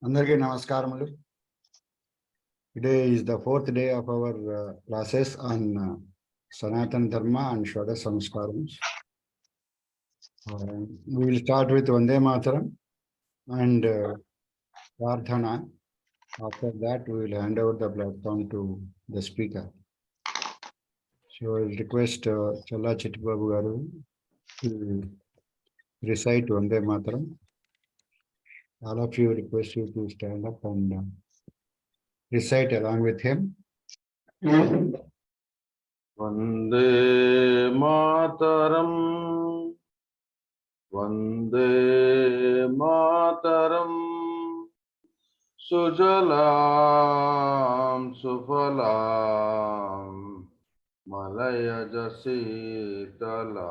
Andarki namaskaramulu. Today is the fourth day of our classes on Sanatana Dharma and Shodasa Samaskrams. We will start with Vande Mataram and Prarthana. After that, we will hand over the platform to the speaker. So I will request Challa Chittibabu Garu to recite Vande Mataram. All of you request you to stand up and recite along with him. Vande Mataram, Vande Mataram, Sujalam Sufalam, Malaya Jasitalam,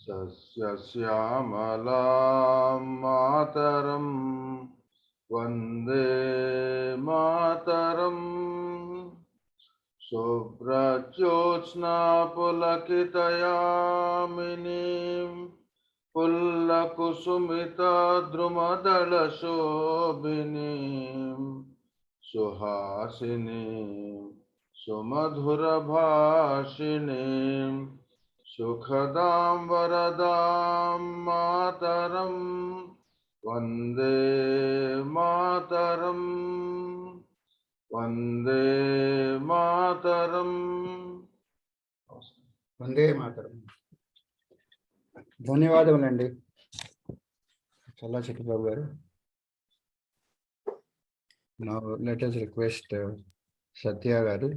Sasyashyamalam Mataram, Vande Mataram. Subrajyotsna pulakitayaminim pullakusumita drumadala shobhinim suhasinim sumadhura bhashinim sukhadam varadam mataram Vande Mataram Vande Mataram. Vande Mataram. ధన్యవాదములండి చల్లా చిట్టిబాబు గారు. Now let us request Satya garu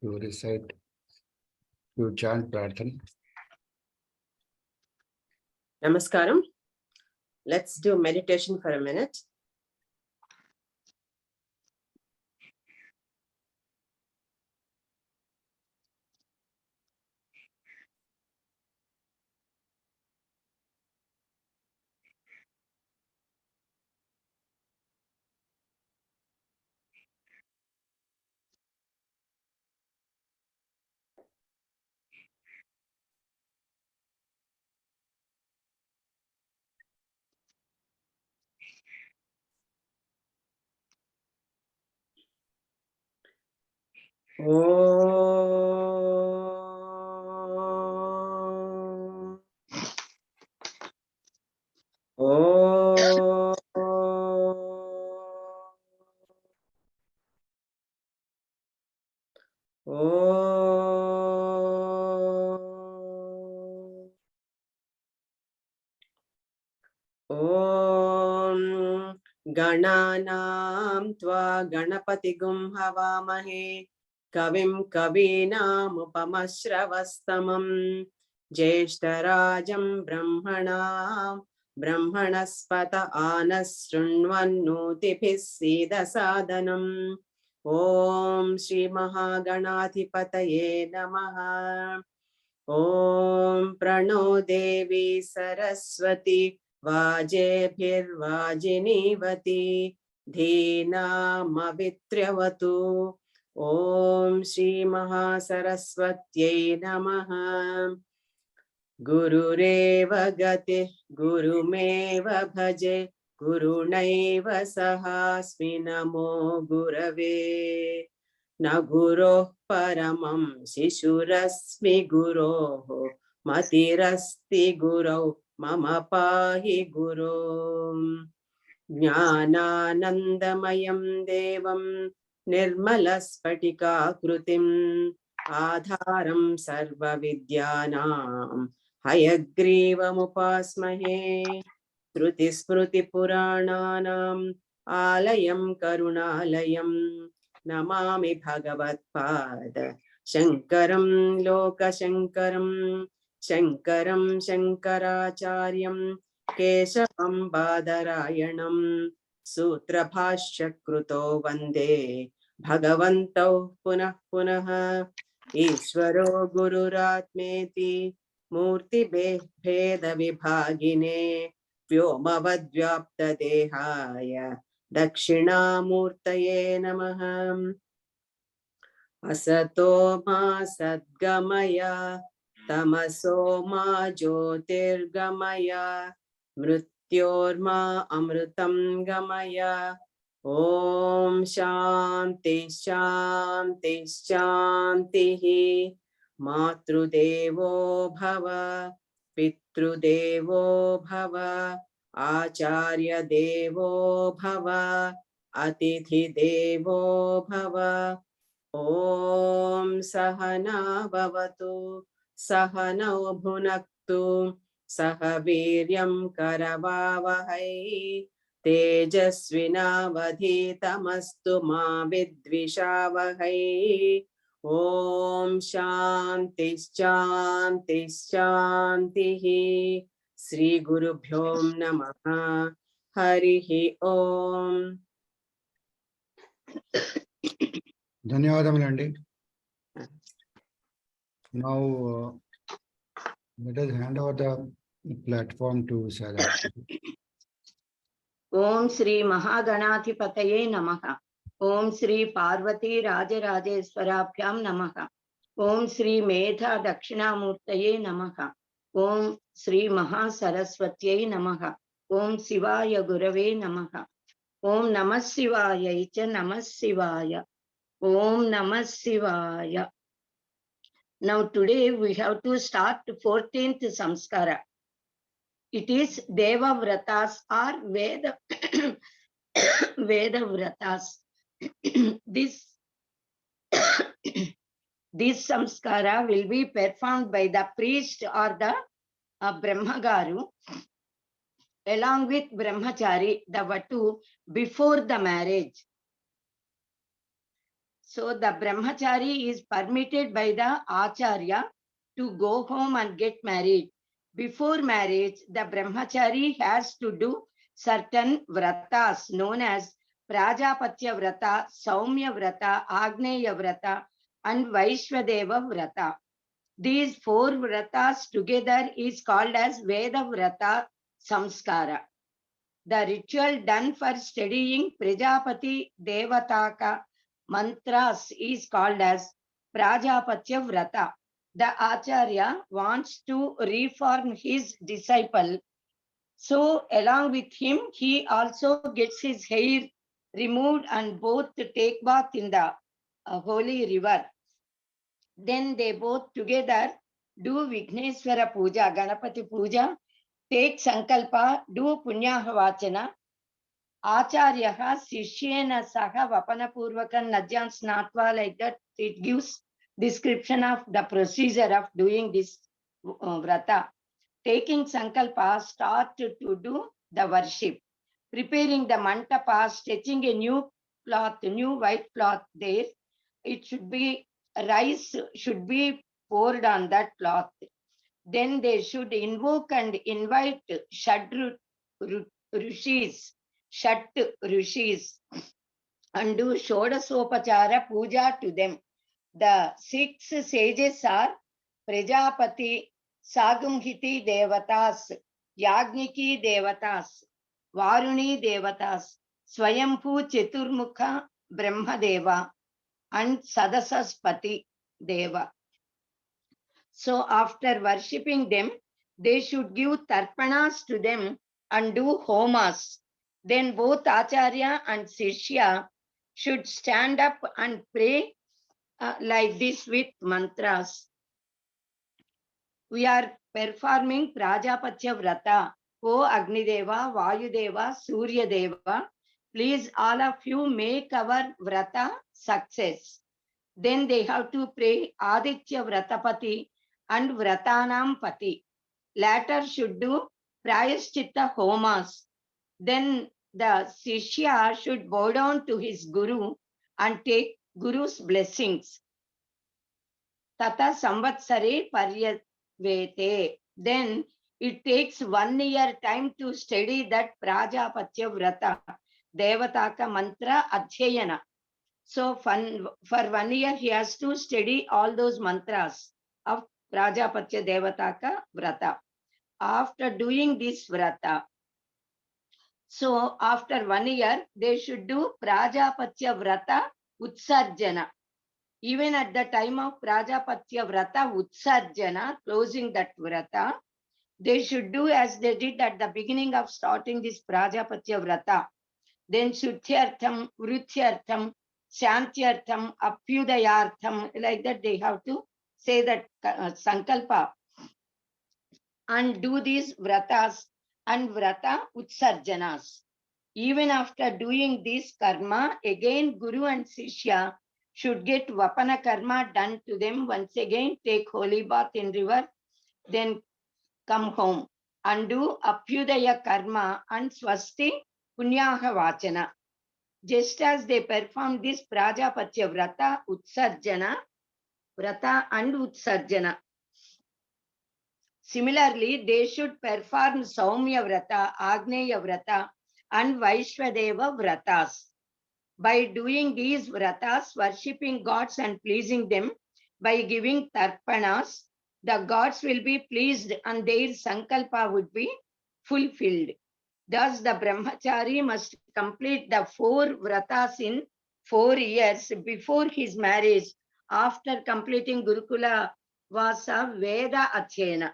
to recite, to chant Prarthana. Namaskaram. Let's do meditation for a minute. Gananam tva ganapatigum havamahe kavim kavinamupamashravastamam jeshtarajam brahmanaspata anasrunvannotipis sidasadanam. Om Shri Mahaganadhipataye Namaha. Om Prano Devi Saraswati Vajebhirvajinivati Dhinamavitriyavatu. Om Shri Mahasaraswatyai Namaha. Gurureva Gati Gurumeva Bhaje Gurunaiva Sahasmi Namo Gurave. Na Guru Paramam Shishurasmi Guru Matirasti Guru Mama Pahi Guru. Jnananandamayam Devam Nirmalaspatika Krutim Adharam Sarva Vidyanam Hayagrivam Upasmahe. Shruti Smruti Purananam Alayam Karunalayam Namami Bhagavat Pada Shankaram Loka Shankaram Shankaram Shankaracharyam Keshavam Badarayanam Sutra Bhashya Kruto Vande Bhagavanto Punah Punah. Ishvaro Gururatmeti Murti Bheda Vibhagine Vyomavadvyapta Dehaya Dakshinamurtaye Namaha. Asato ma sadgamaya Tamaso ma jyotirgamaya मृत्योर्मा अमृतं गमय। ॐ शान्ति शान्ति शान्तिः। मातृदेवो भव, पितृदेवो भव, आचार्य देवो भव, अतिथि देवो भव। ॐ सहना भवतु, सहनौ भुनक्तु, सह वीर्यं करवावहै, तेजस्विनावधीतमस्तु मा विद्विषावहै। ॐ शान्ति शान्ति शान्तिः। श्री गुरुभ्यो नमः। हरिः ओम्। ధన్యవాదములండి. Now let us hand over the platform to Sada. ओम श्री महागणाधिपतये नमः। ओम श्री पार्वती राजराजेश्वराभ्यां नमः। ओम श्री मेधा दक्षिणामूर्तये नमः। ओम श्री महासरस्वत्यै नमः। ओम शिवाय गुरवे नमः। ओम नमः शिवाय च नमः शिवाय। ओम नमः शिवाय। Now today we have to start 14th samskara. It is Deva Vratas or Veda Veda Vratas. This samskara will be performed by the priest or the Brahmagaru along with Brahmachari, the Vatu, before the marriage. So the Brahmachari is permitted by the Acharya to go home and get married. Before marriage, the Brahmachari has to do certain vratas known as Prajapatya Vrata, Saumya Vrata, Agneya Vrata, and Vaishwadeva Vrata. These 4 vratas together is called as Veda Vrata Samskara. The ritual done for studying Prajapati Devataka mantras is called as Prajapatya Vrata. The Acharya wants to reform his disciple, so along with him he also gets his hair removed and both take bath in the holy river. Then they both together do Vigneswara Puja, Ganapati Puja, take Sankalpa, do Punyahvachana. Acharyaha Sishyena Saha Vapanapurvakan Najyan Snatva, like that it gives description of the procedure of doing this vrata. Taking Sankalpa, start to do the worship. Preparing the mantapa, stretching a new cloth, new white cloth there. It should be, rice should be poured on that cloth. Then they should invoke and invite Shat Rishis and do Shodasopachara puja to them. The 6 sages are Prajapati, Sagumhiti Devatas, Yagniki Devatas, Varuni Devatas, Swayambhu Chaturmukha Brahmadeva, and Sadasaspati Deva. So after worshipping them, they should give tarpanas to them and do homas. Then both Acharya and Shishya should stand up and pray like this with mantras. We are performing Prajapatya Vrata. O Agnideva, Vayudeva, Surya Deva, please all of you make our Vrata success. Then they have to pray Aditya Vratapati and Vratanam Pati. Latter should do Prayaschitta Homas. Then the Shishya should bow down to his Guru and take Guru's blessings. Tata Samvatsare Paryavete. Then it takes 1 year time to study that Prajapatya Vrata, Devataka Mantra Adhyayana. So for 1 year he has to study all those mantras of Prajapatya Devataka Vrata. After doing this Vrata, so after 1 year they should do Prajapatya Vrata Utsarjana. Even at the time of Prajapatya Vrata Utsarjana, closing that Vrata, They should do as they did at the beginning of starting this Prajapatya Vrata. Then Shuddhyartham, Vrutyartham, Shantyartham, Apyudayartham, like that they have to say that Sankalpa and do these vratas and vrata utsarjanas. Even after doing this karma, again Guru and Sishya should get Vapana karma done to them once again, take holy bath in river, then come home and do Apyudaya karma and Swasti Punyaha Vachana. Just as they perform this Prajapatya Vrata, Utsarjana, Vrata and Utsarjana. Similarly, they should perform Saumya Vrata, Agneya Vrata and Vaishwadeva Vratas. By doing these vratas, worshipping gods and pleasing them, by giving tarpanas, the gods will be pleased and their sankalpa would be fulfilled. Thus, the brahmachari must complete the 4 vratas in 4 years before his marriage, after completing Gurukula Vasa Veda Achyayana,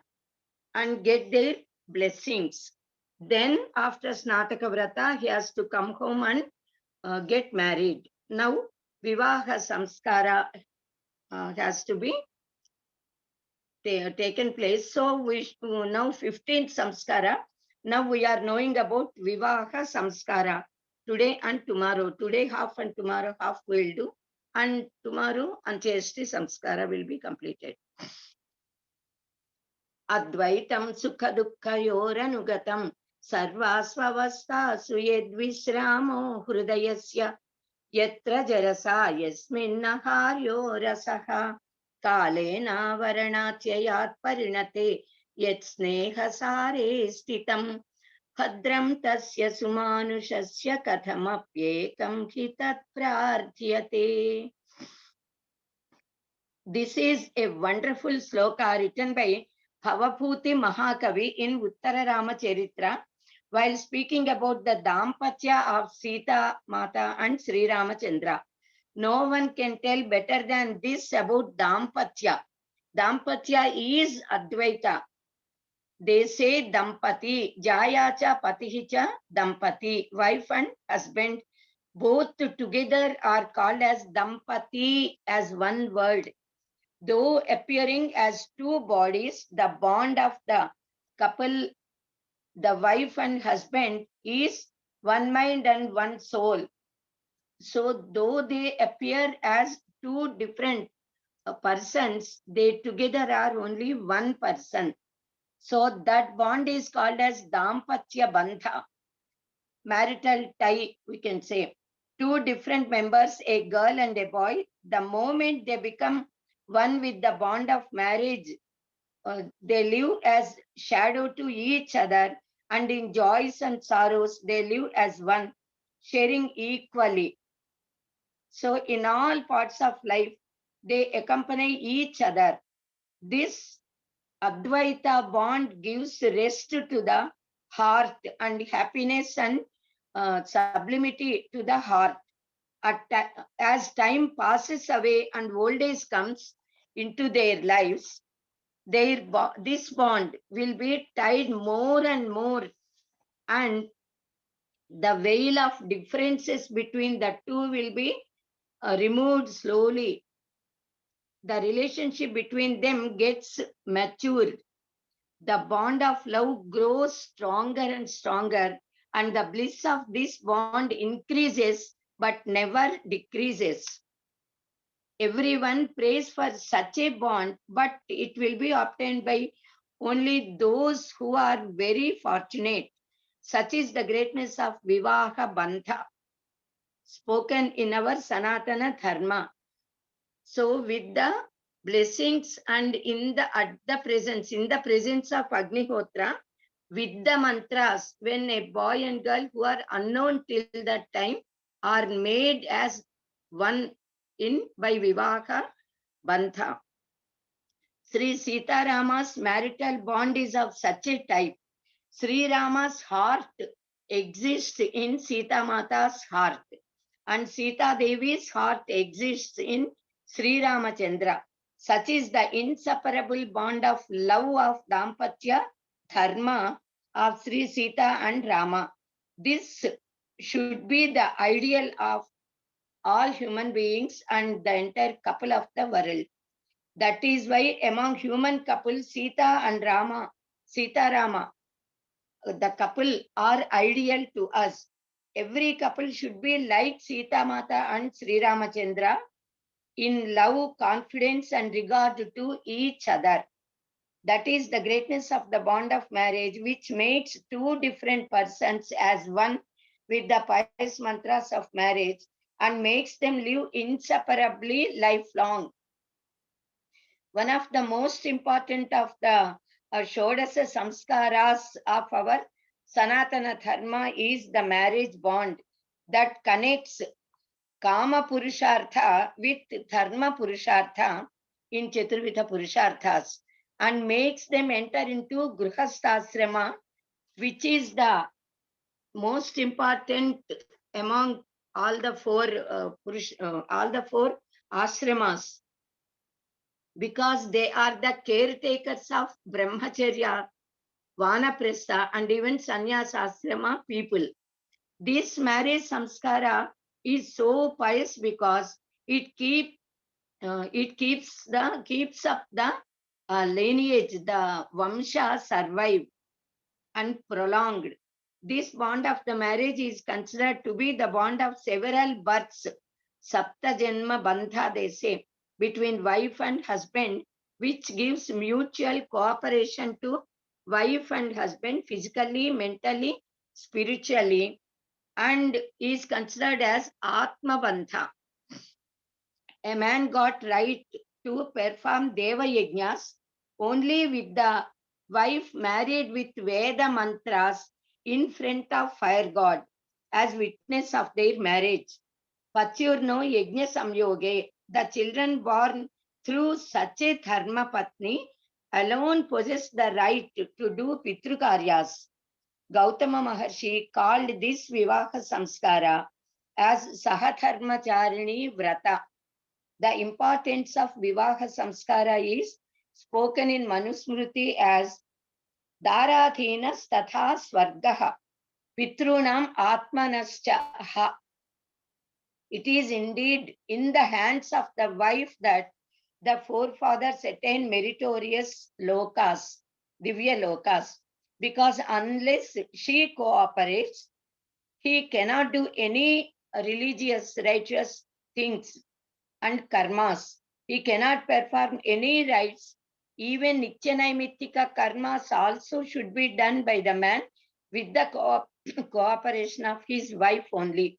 and get their blessings. Then, after Snataka Vrata, he has to come home and get married. Now, Vivaha Samskara has to be taken place. So, we now 15th Samskara. Now we are knowing about Vivaha Samskara today and tomorrow. Today half and tomorrow half we will do. And tomorrow Antyeshti Samskara will be completed. Advaitam Sukha Dukhayoranugatam Sarvasvavastasu Yedvisramo Hrudayasya Yatra Jarasa Yasminnaharyo Rasaha Kalena Varanatyayat Parinate Yet Snehasare Stitam Bhadram Tasya Sumanushasya Kathamapyekam Hitat Prarthyate. This is a wonderful sloka written by Bhavabhuti Mahakavi in Uttara Ramacharitra while speaking about the Dampatya of Sita Mata and Sri Ramachandra. No one can tell better than this about Dampatya. Dampatya is Advaita. They say Dampati, Jayacha Patihicha Dampati, wife and husband, both together are called as Dampati as one word. Though appearing as 2 bodies, the bond of the couple, the wife and husband, is one mind and one soul. So though they appear as 2 different persons, they together are only one person. So that bond is called as Dampatya Bandha, marital tie, we can say. 2 different members, a girl and a boy, the moment they become one with the bond of marriage, they live as shadow to each other, and in joys and sorrows, they live as one, sharing equally. So in all parts of life, they accompany each other. This Advaita bond gives rest to the heart and happiness and sublimity to the heart. As time passes away and old age comes into their lives, this bond will be tied more and more, and the veil of differences between the 2 will be removed slowly. The relationship between them gets matured. The bond of love grows stronger and stronger, and the bliss of this bond increases but never decreases. Everyone prays for such a bond, but it will be obtained by only those who are very fortunate. Such is the greatness of Vivaha Bandha, spoken in our Sanatana Dharma. So with the blessings and in the presence of Agnihotra, with the mantras, when a boy and girl who are unknown till that time are made as one by Vivaha Bandha. Sri Sita Rama's marital bond is of such a type. Sri Rama's heart exists in Sita Mata's heart, and Sita Devi's heart exists in Sri Ramachandra. Such is the inseparable bond of love of Dampatya dharma of Sri Sita and Rama. This should be the ideal of all human beings and the entire couple of the world. That is why among human couples, Sita and Rama, Sita Rama, the couple are ideal to us. Every couple should be like Sita Mata and Sri Ramachandra in love, confidence, and regard to each other. That is the greatness of the bond of marriage, which makes two different persons as one with the pious mantras of marriage and makes them live inseparably lifelong. One of the most important of the Shodasa Samskaras of our Sanatana Dharma is the marriage bond that connects Kama Purushartha with Dharma Purushartha in Chaturvitha Purusharthas and makes them enter into Grihasthasrama, which is the most important among all the four ashramas, because they are the caretakers of Brahmacharya, Vanaprastha, and even Sannyasa ashrama people. This marriage samskara is so pious because it keeps up the lineage, the vamsha survive and prolonged. This bond of the marriage is considered to be the bond of several births, sapta janma bandha they say, between wife and husband, which gives mutual cooperation to wife and husband physically, mentally, spiritually, and is considered as atma bandha. A man got right to perform deva yajnas only with the wife married with Veda mantras in front of fire god as witness of their marriage. Patyurno yajna samyoge, the children born through such a dharma patni alone possess the right to do pitrukaryas. Gautama Maharshi called this Vivaha Samskara as Sahatharmacharini Vrata. The importance of Vivaha Samskara is spoken in Manusmriti as Dharathinas Tatha Swargaha Pitrunam Atmanascha Ha. It is indeed in the hands of the wife that the forefathers attain meritorious lokas, divya lokas, because unless she cooperates, he cannot do any religious, righteous things and karmas. He cannot perform any rites. Even Nityanaimittika karmas also should be done by the man with the cooperation of his wife only.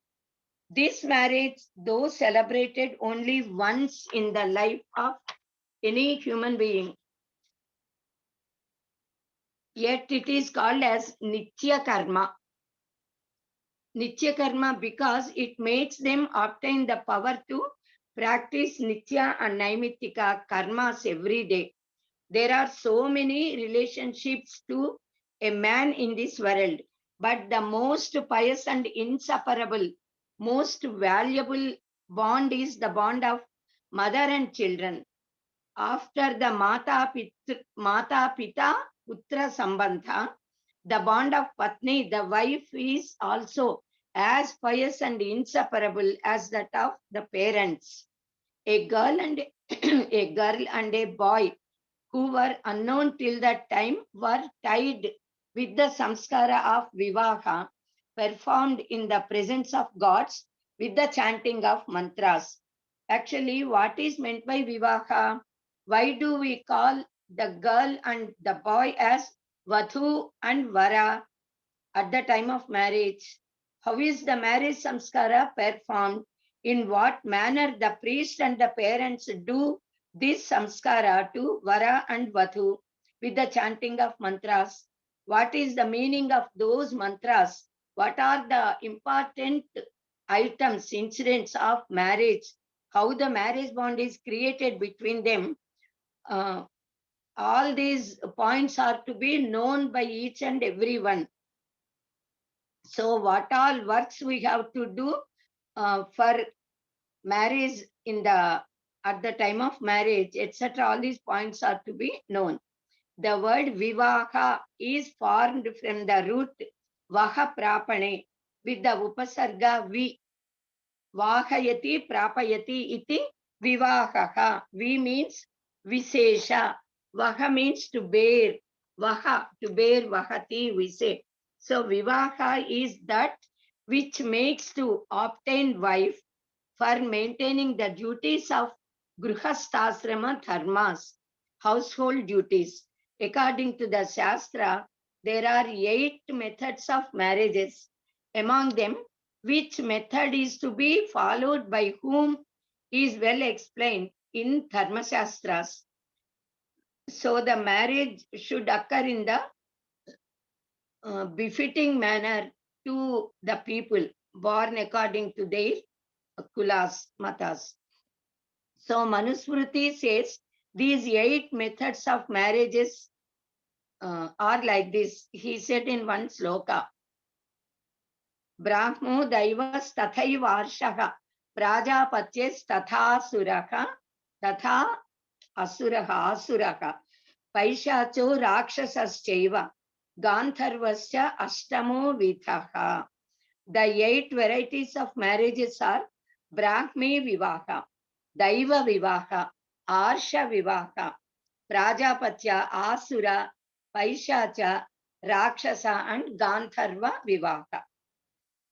This marriage, though celebrated only once in the life of any human being, yet it is called as Nitya Karma. Nitya Karma because it makes them obtain the power to practice Nitya and Naimittika karmas every day. There are so many relationships to a man in this world, but the most pious and inseparable, most valuable bond is the bond of mother and children. After the Mata Pita Putra Sambandha, the bond of Patni, the wife, is also as pious and inseparable as that of the parents. A girl and a boy who were unknown till that time were tied with the samskara of Vivaha performed in the presence of gods with the chanting of mantras. Actually, what is meant by Vivaha? Why do we call the girl and the boy as Vadhu and Vara at the time of marriage? How is the marriage samskara performed? In what manner the priest and the parents do this samskara to Vara and Vadhu with the chanting of mantras? What is the meaning of those mantras? What are the important items, incidents of marriage? How the marriage bond is created between them? All these points are to be known by each and every one. So what all works we have to do for marriage at the time of marriage, etc. All these points are to be known. The word vivaha is formed from the root vaha prapane with the upasarga vi. Vahayati prapayati iti vivahaha. Vi means visesha. Vaha means to bear. Vaha, to bear, vahati, we say. So vivaha is that which makes to obtain wife for maintaining the duties of grihasthasrama dharmas, household duties. According to the Shastra, there are 8 methods of marriages. Among them, which method is to be followed by whom is well explained in Dharma Shastras. So the marriage should occur in the befitting manner to the people born according to their kulas, matas. So Manusmriti says these 8 methods of marriages are like this. He said in one sloka, Brahmo daivas tathaivarshaha prajapatyes tatha suraha tatha asuraha paishacho rakshasaschaiva gandharvasya ashtamo vithaha. The 8 varieties of marriages are Brahmi Vivaha, Daiva Vivaha, Arsha Vivaha, Prajapatya, Asura, Paishacha, Rakshasa, and Gandharva Vivaha.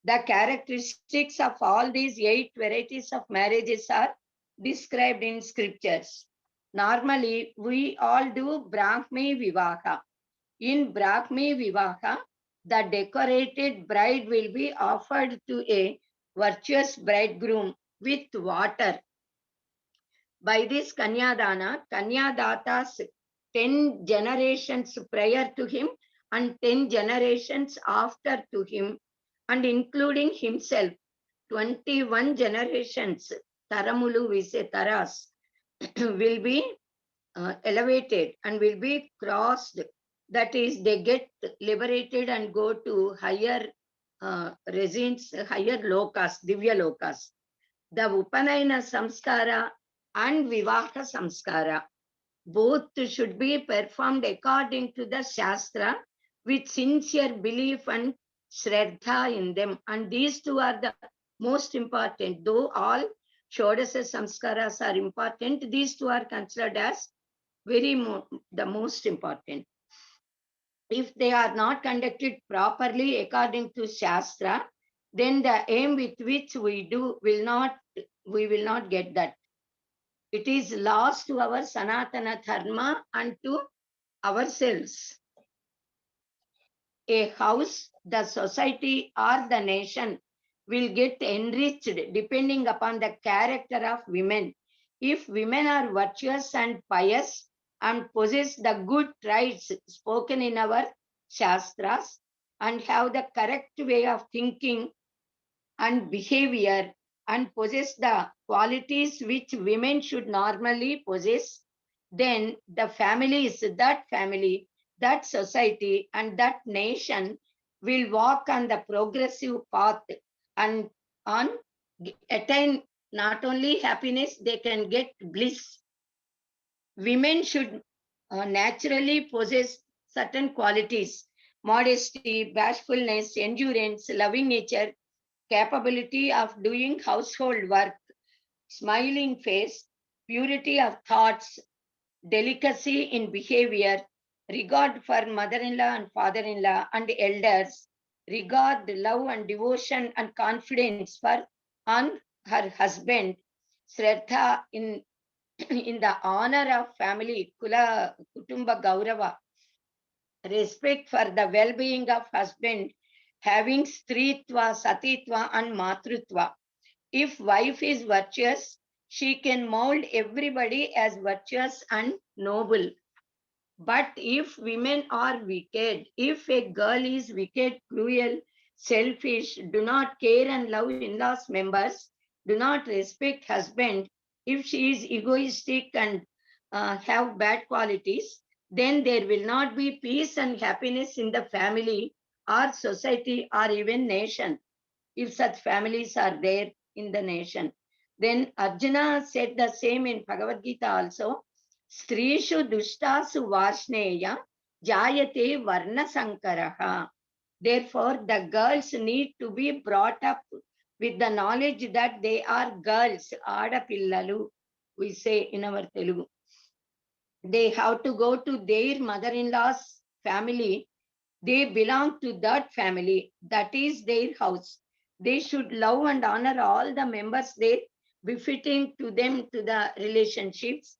The characteristics of all these 8 varieties of marriages are described in scriptures. Normally, we all do Brahmi Vivaha. In Brahmi Vivaha, the decorated bride will be offered to a virtuous bridegroom with water. By this Kanyadana, Kanyadatas 10 generations prior to him and 10 generations after to him, and including himself, 21 generations, Taramulu, we say Taras, will be elevated and will be crossed. That is, they get liberated and go to higher residence, higher lokas, divya lokas. The Upanayana samskara and Vivaha samskara, both should be performed according to the Shastra with sincere belief and shraddha in them. And these two are the most important. Though all Shodasa samskaras are important, these two are considered as the most important. If they are not conducted properly according to Shastra, then the aim with which we do we will not get that. It is lost to our Sanatana Dharma and to ourselves. A house, the society, or the nation will get enriched depending upon the character of women. If women are virtuous and pious and possess the good traits spoken in our Shastras and have the correct way of thinking and behavior and possess the qualities which women should normally possess, then the families, that society, and that nation will walk on the progressive path and attain not only happiness, they can get bliss. Women should naturally possess certain qualities: modesty, bashfulness, endurance, loving nature, capability of doing household work, smiling face, purity of thoughts, delicacy in behavior, regard for mother-in-law and father-in-law and elders, regard, love and devotion and confidence for on her husband, shraddha in the honor of family, kula, kutumba gaurava, respect for the well-being of husband, having stritva, satitva and matrutva. If wife is virtuous, she can mold everybody as virtuous and noble. But if women are wicked, if a girl is wicked, cruel, selfish, do not care and love in-laws members, do not respect husband, if she is egoistic and have bad qualities, then there will not be peace and happiness in the family or society or even nation, if such families are there in the nation. Then Arjuna said the same in Bhagavad Gita also. Strishu dushtasu varshneya jayate varna sankaraha. Therefore, the girls need to be brought up with the knowledge that they are girls, Adapillalu, we say in our Telugu. They have to go to their mother-in-law's family. They belong to that family. That is their house. They should love and honor all the members there, befitting to them to the relationships,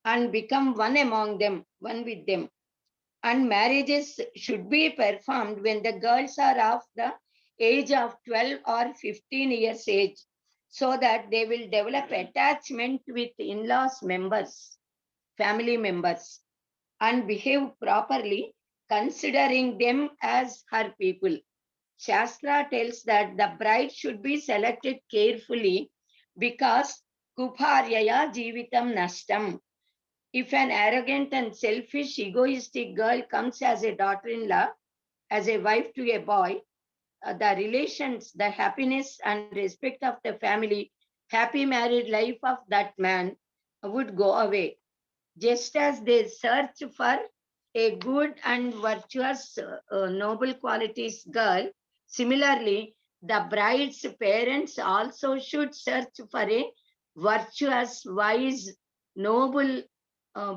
and become one among them, one with them. And marriages should be performed when the girls are of the age of 12 or 15 years age, so that they will develop attachment with in-laws members, family members, and behave properly, considering them as her people. Shastra tells that the bride should be selected carefully because Kupharyaya Jivitam Nashtam. If an arrogant and selfish, egoistic girl comes as a daughter-in-law, as a wife to a boy, the relations, the happiness and respect of the family, happy married life of that man would go away. Just as they search for a good and virtuous, noble qualities girl, similarly, the bride's parents also should search for a virtuous, wise, noble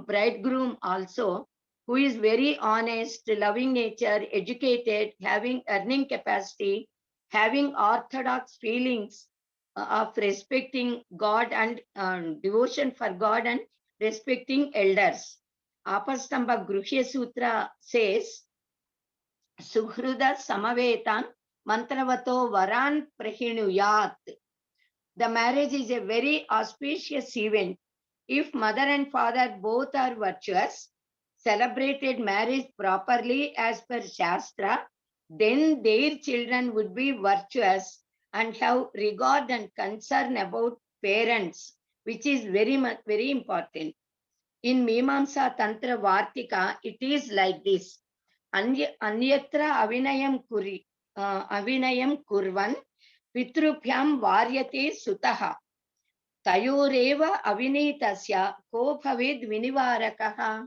bridegroom also, who is very honest, loving nature, educated, having earning capacity, having orthodox feelings of respecting God and devotion for God and respecting elders. Apastamba Gruhya Sutra says, Suhruda Samavetan Mantravato Varan Prahinuyat. The marriage is a very auspicious event. If mother and father both are virtuous, celebrated marriage properly as per Shastra, then their children would be virtuous and have regard and concern about parents, which is very important. In Mimamsa Tantra Vartika, it is like this. Anyatra avinayam kurvan pitrubhyam varyate sutaha. Tayoreva avinitasya ko bhavid vinivarakaha.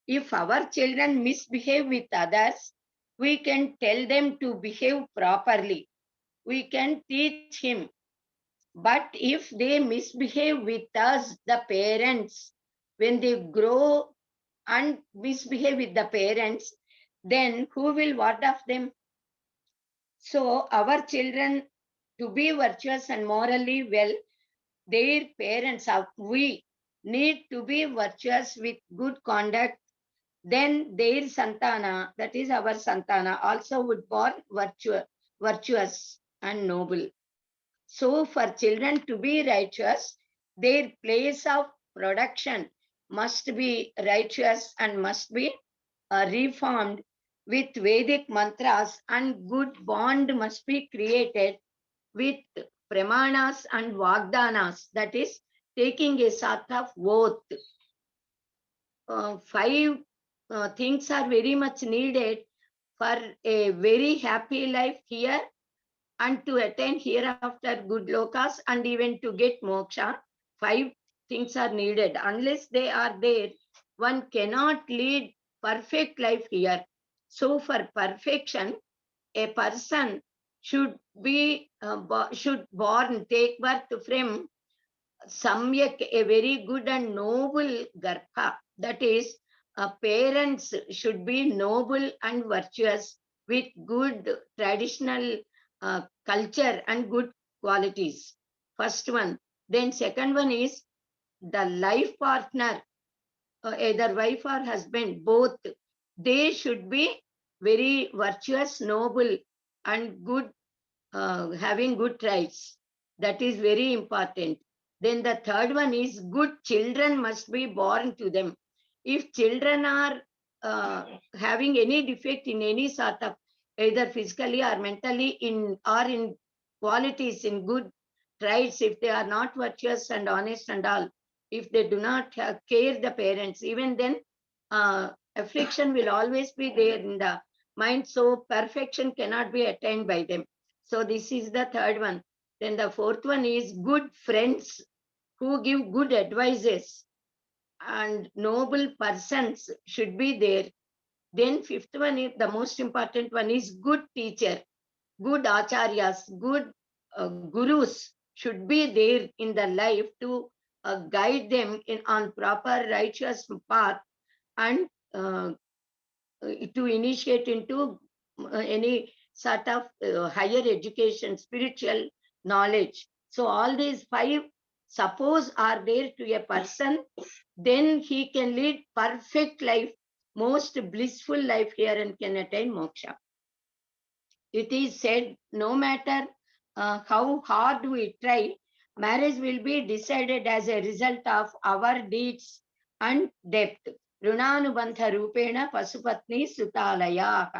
If our children misbehave with others, we can tell them to behave properly. We can teach him. But if they misbehave with us, the parents, when they grow and misbehave with the parents, then who will what of them? So our children, to be virtuous and morally well, their parents, we need to be virtuous with good conduct. Then their santana, that is our santana, also would born virtuous and noble. So for children to be righteous, their place of production must be righteous and must be reformed with Vedic mantras, and good bond must be created with pramanas and vagdanas, that is taking a sort of oath. Five things are very much needed for a very happy life here and to attain hereafter good lokas and even to get moksha. Five things are needed. Unless they are there, one cannot lead perfect life here. So for perfection, a person should be take birth from samyak, a very good and noble garbha. That is, parents should be noble and virtuous with good traditional culture and good qualities. First one. Then second one is the life partner, either wife or husband, both. They should be very virtuous, noble, and good, having good traits. That is very important. Then the third one is good children must be born to them. If children are having any defect in any sort of, either physically or mentally, in qualities, in good traits, if they are not virtuous and honest and all, if they do not care the parents, even then affliction will always be there in the mind. So perfection cannot be attained by them. So this is the third one. Then the fourth one is good friends who give good advices and noble persons should be there. Then fifth one is the most important one is good teacher, good acharyas, good gurus should be there in the life to guide them on proper righteous path and to initiate into any sort of higher education, spiritual knowledge. So all these five suppose are there to a person, then he can lead perfect life, most blissful life here and can attain moksha. It is said no matter how hard we try, marriage will be decided as a result of our deeds and depth. Runanubandha rupena pasupatni sutalaya.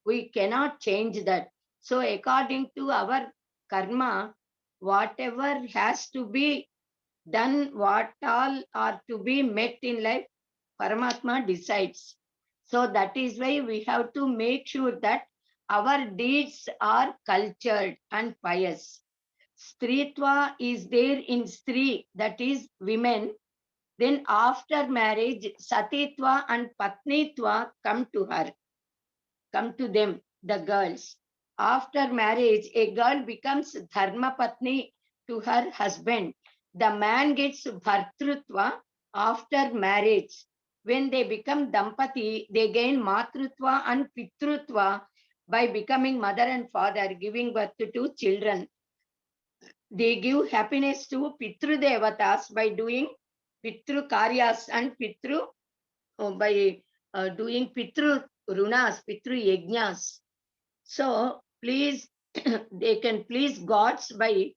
We cannot change that. So according to our karma, whatever has to be done, what all are to be met in life, Paramatma decides. So that is why we have to make sure that our deeds are cultured and pious. Stritva is there in Stri, that is women. Then after marriage, Satitva and Patnitva come to her, come to them, the girls. After marriage, a girl becomes Dharma Patni to her husband. The man gets Bhartrutva after marriage. When they become Dampati, they gain Matrutva and Pitrutva by becoming mother and father, giving birth to two children. They give happiness to Pitru Devatas by doing Pitru Karyas and Pitru by doing Pitru Runas, Pitru Yajnas. So please, they can please gods by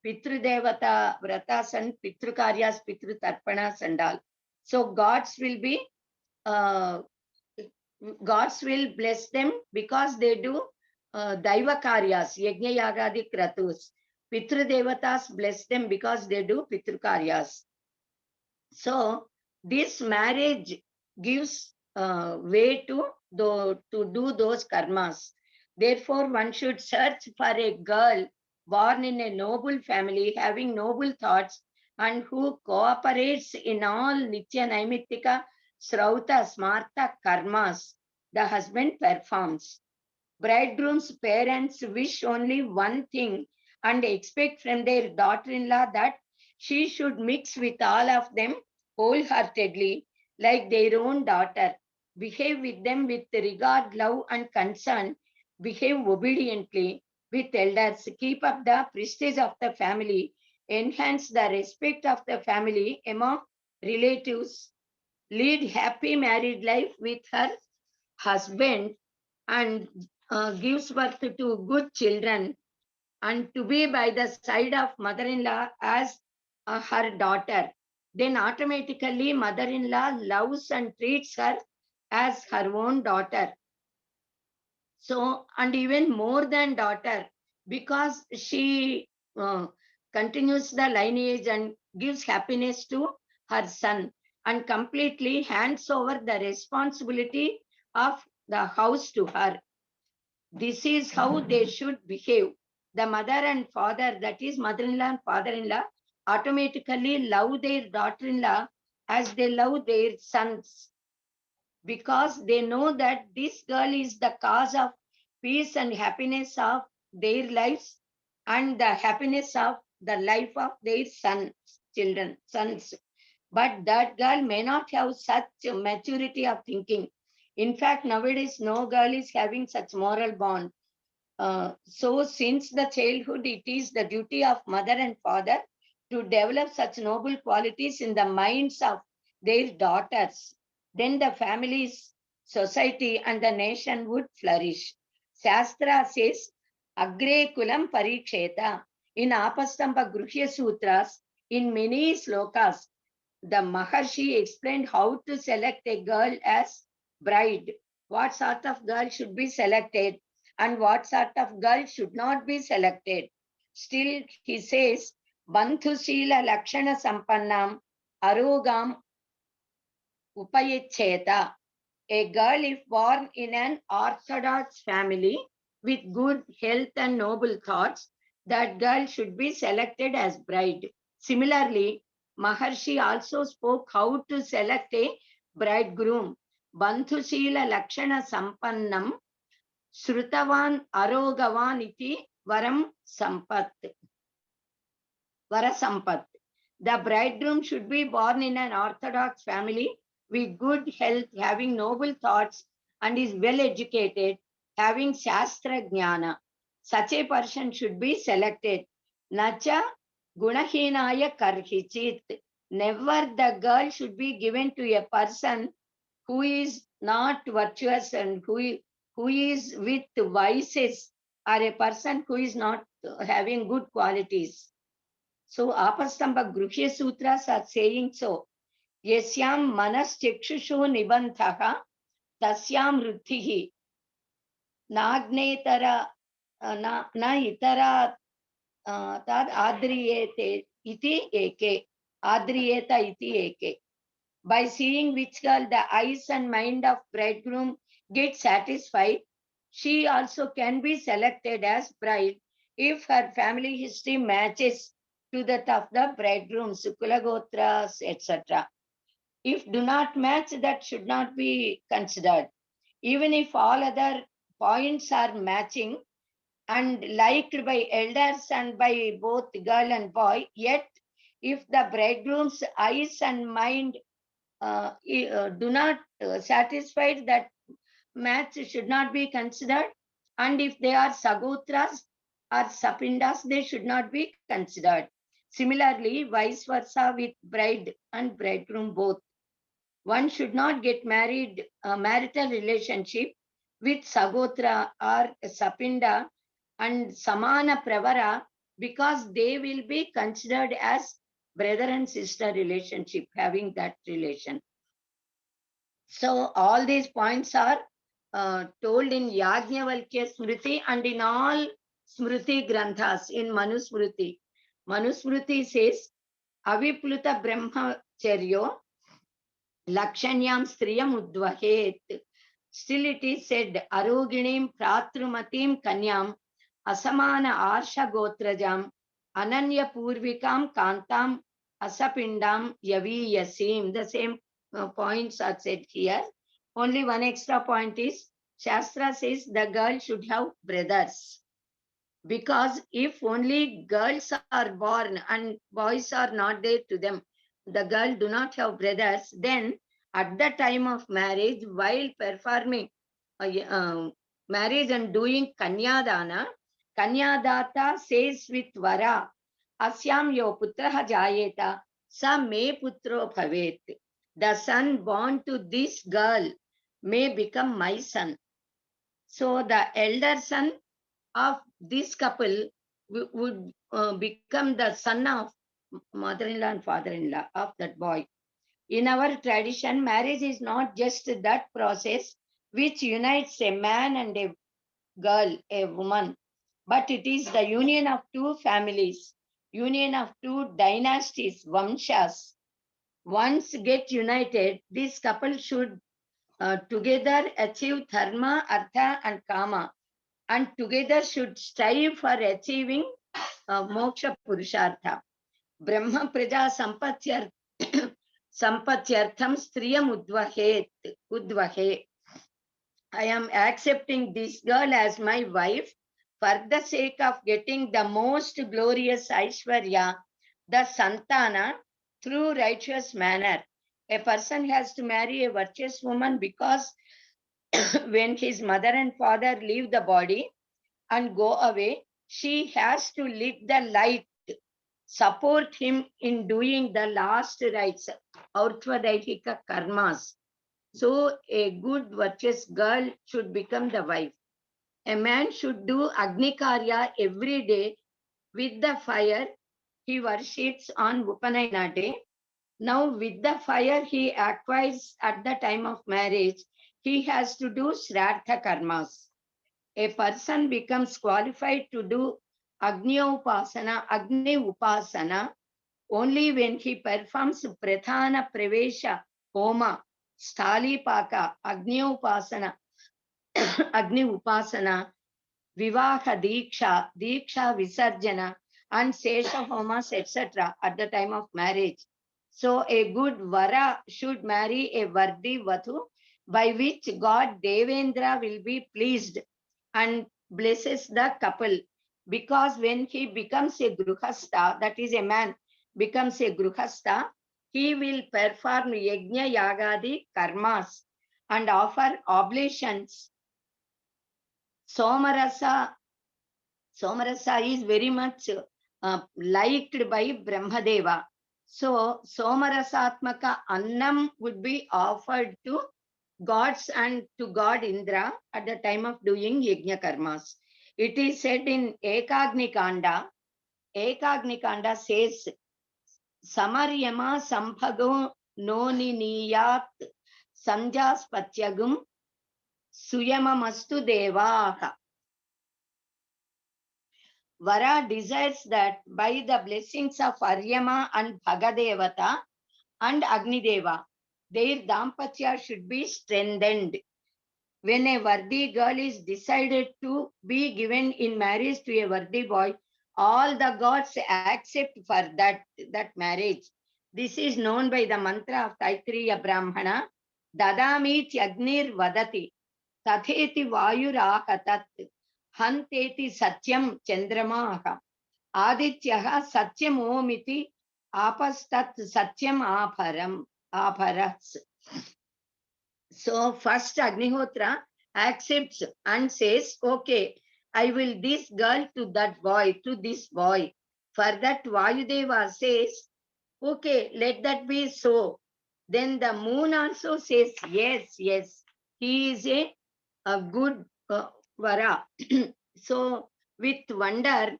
Pitru Devata Vratas and Pitru Karyas, Pitru Tarpanas and all. So gods will be gods will bless them because they do Daiva Karyas, Yajna Yagadi Kratus. Pitru Devatas bless them because they do Pitru Karyas. So this marriage gives way to do those karmas. Therefore, one should search for a girl born in a noble family, having noble thoughts, and who cooperates in all Nitya Naimittika Srauta Smarta karmas the husband performs. Bridegroom's parents wish only one thing and expect from their daughter-in-law that she should mix with all of them wholeheartedly, like their own daughter, behave with them with regard, love, and concern, behave obediently with elders, keep up the prestige of the family, enhance the respect of the family among relatives, lead happy married life with her husband, and gives birth to good children, and to be by the side of mother-in-law as her daughter, then automatically mother-in-law loves and treats her as her own daughter. So, and even more than daughter, because she continues the lineage and gives happiness to her son and completely hands over the responsibility of the house to her. This is how they should behave. The mother and father, that is mother-in-law and father-in-law, automatically love their daughter-in-law as they love their sons, because they know that this girl is the cause of peace and happiness of their lives and the happiness of the life of their sons, children, sons. But that girl may not have such maturity of thinking. In fact, nowadays, no girl is having such moral bond. So since the childhood, it is the duty of mother and father to develop such noble qualities in the minds of their daughters. Then the families, society, and the nation would flourish. Shastra says, Agre Kulam Pariksheta. In Apastamba Gruhya Sutras, in many slokas, the Maharshi explained how to select a girl as bride, what sort of girl should be selected, and what sort of girl should not be selected. Still, he says, Bandhushila Lakshana Sampannam Arogam Upayecheta. A girl, if born in an orthodox family with good health and noble thoughts, that girl should be selected as bride. Similarly, Maharshi also spoke how to select a bridegroom. Bandhushila Lakshana Sampannam Shrutavan Arogavan iti Varam Sampat. Varasampat. The bridegroom should be born in an orthodox family with good health, having noble thoughts, and is well educated, having Shastra Jnana. Such a person should be selected. Nacha Gunahinaya Karhichit. Never the girl should be given to a person who is not virtuous and who is with vices, or a person who is not having good qualities. So Apastamba Gruhya Sutras are saying so. Yasyam manas chekshushu nibanthaha tasyam ruddhihi nagnetara na itara tad adriyete iti eke. Adriyeta iti eke. By seeing which girl the eyes and mind of bridegroom get satisfied, she also can be selected as bride if her family history matches to that of the bridegroom, Sukula Gotras, etc. If do not match, that should not be considered. Even if all other points are matching and liked by elders and by both girl and boy, yet if the bridegroom's eyes and mind do not satisfy, that match should not be considered. And if they are Sagotras or Sapindas, they should not be considered. Similarly, vice versa with bride and bridegroom both. One should not get married, marital relationship with Sagotra or Sapinda and Samana Pravara, because they will be considered as brother and sister relationship, having that relation. So all these points are told in Yajnavalkya Smriti and in all Smriti Granthas, in Manusmriti. Manusmriti says, Avipluta Brahmacharyo Lakshanyam Striyam Udvahet. Still it is said, Aroginim Pratrumatim Kanyam Asamana Arsha Gotrajam Ananya Purvikam Kantam Asapindam Yavi Yasim. The same points are said here. Only one extra point is, Shastra says the girl should have brothers. Because if only girls are born and boys are not there to them, the girl do not have brothers, then at the time of marriage, while performing marriage and doing Kanyadana, Kanyadata says with Vara, Asyam yo putraha jayeta, sa me putro bhavet. The son born to this girl may become my son. So the elder son of this couple would become the son of mother-in-law and father-in-law of that boy. In our tradition, marriage is not just that process which unites a man and a girl, a woman, but it is the union of two families, union of two dynasties, vamshas. Once get united, this couple should together achieve dharma, artha and kama, and together should strive for achieving moksha purushartha. Brahma praja sampatyartham striyam udvahe. I am accepting this girl as my wife for the sake of getting the most glorious Aishwarya, the Santana, through righteous manner. A person has to marry a virtuous woman because when his mother and father leave the body and go away, she has to lit the light, support him in doing the last rites, Aurtvadaihika karmas. So a good virtuous girl should become the wife. A man should do Agni Karya every day with the fire he worships on Upanayana day. Now with the fire he acquires at the time of marriage, he has to do Shraddha karmas. A person becomes qualified to do Agni Upasana only when he performs Prathana Pravesha Homa, Stalipaka, Agni Upasana, Vivaha Diksha Visarjana, and Sesha Homas, etc. at the time of marriage. So a good Vara should marry a Vardi Vathu, by which God Devendra will be pleased and blesses the couple. Because when he becomes a Gruhasta, that is a man becomes a Gruhasta, he will perform Yajna Yagadi karmas and offer oblations. Somarasa is very much liked by Brahmadeva. So, Somarasatmaka Annam would be offered to gods and to God Indra at the time of doing Yajna Karmas. It is said in Ekagni Kanda says, Samaryama Samphago Noni Niyat Sanjaspatyagum Suyamamastu Devaha. Vara desires that by the blessings of Aryama and Bhagadevata and Agnideva, their Dampatya should be strengthened. When a Vardi girl is decided to be given in marriage to a Vardi boy, all the gods accept for that marriage. This is known by the mantra of Taittiriya Brahmana, Dadami Tyagnir Vadati, Tatheti Vayurahatat, Hanteti Satyam Chandramaha, Adityaha Satyam Omiti, Apastat Satyam Aparas. So first Agnihotra accepts and says, okay, I will this girl to that boy, to this boy. For that Vayudeva says, okay, let that be so. Then the moon also says, yes, he is a good Vara. So with wonder,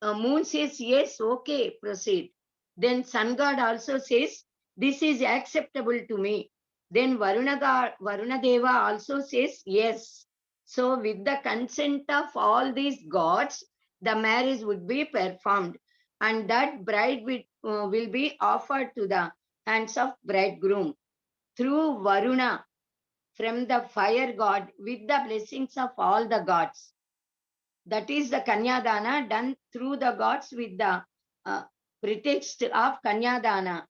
moon says, yes, okay, proceed. Then sun god also says, this is acceptable to me. Then Varuna Deva also says, yes. So with the consent of all these gods, the marriage would be performed. And that bride will be offered to the hands of bridegroom through Varuna from the fire god with the blessings of all the gods. That is the Kanyadana done through the gods with the pretext of Kanyadana,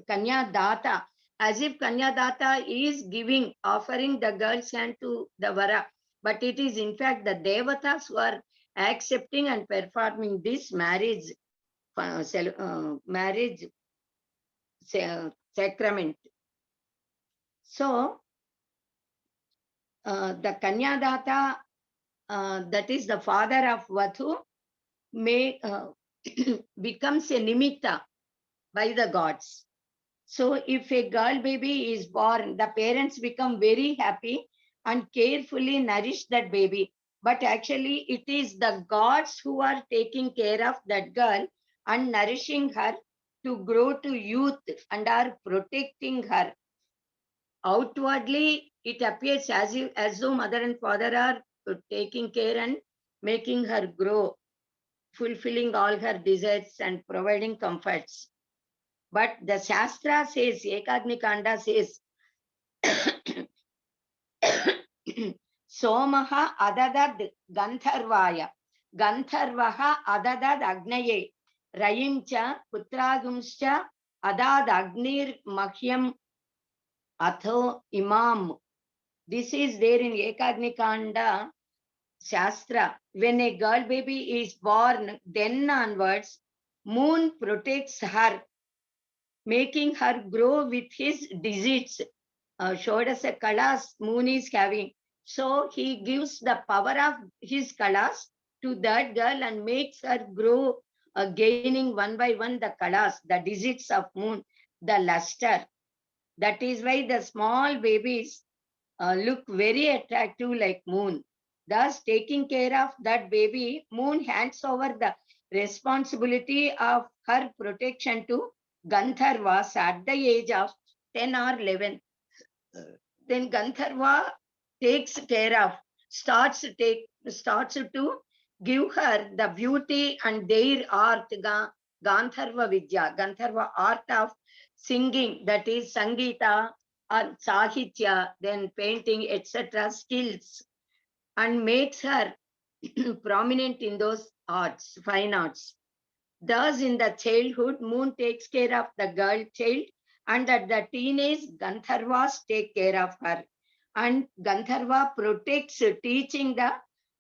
Kanyadata, as if Kanyadata is giving, offering the girl's hand to the Vara. But it is in fact the Devatas who are accepting and performing this marriage sacrament. So, the Kanyadata, that is the father of Vathu, becomes a nimitta by the gods. So if a girl baby is born, the parents become very happy and carefully nourish that baby. But actually it is the gods who are taking care of that girl and nourishing her to grow to youth and are protecting her. Outwardly, it appears as though mother and father are taking care and making her grow, fulfilling all her desires and providing comforts. But the Shastra says, Ekagni Kanda says, Somaha adadad Gantharvaya, Gantharvaha adadad Agnaye, Rayimcha Putragumscha adad Agnir Mahyam Atho Imam. This is there in Ekagni Kanda Shastra. When a girl baby is born, then onwards, moon protects her, making her grow with his digits. Shodasa kalas moon is having. So he gives the power of his kalas to that girl and makes her grow, gaining one by one the kalas, the digits of moon, the luster. That is why the small babies look very attractive like moon. Thus, taking care of that baby, moon hands over the responsibility of her protection to Gandharvas at the age of 10 or 11. Then Gandharva takes care of, starts to give her the beauty and their art, Gandharva Vidya, Gandharva art of singing, that is Sangita or Sahitya, then painting, etc. skills, and makes her prominent in those arts, fine arts. Thus, in the childhood, moon takes care of the girl child, and at the teenage, Gandharvas take care of her. And Gandharva protects, teaching the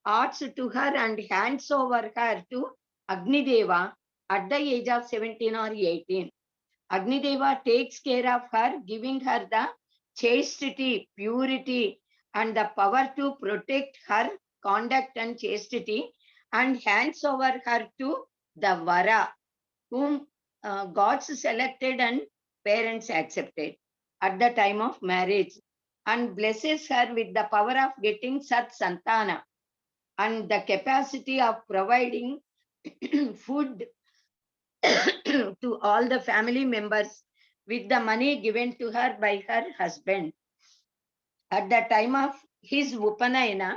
arts to her and hands over her to Agnideva at the age of 17 or 18. Agnideva takes care of her, giving her the chastity, purity, and the power to protect her conduct and chastity, and hands over her to the Vara, whom gods selected and parents accepted at the time of marriage, and blesses her with the power of getting Sat Santana and the capacity of providing food to all the family members with the money given to her by her husband. At the time of his Upanayana,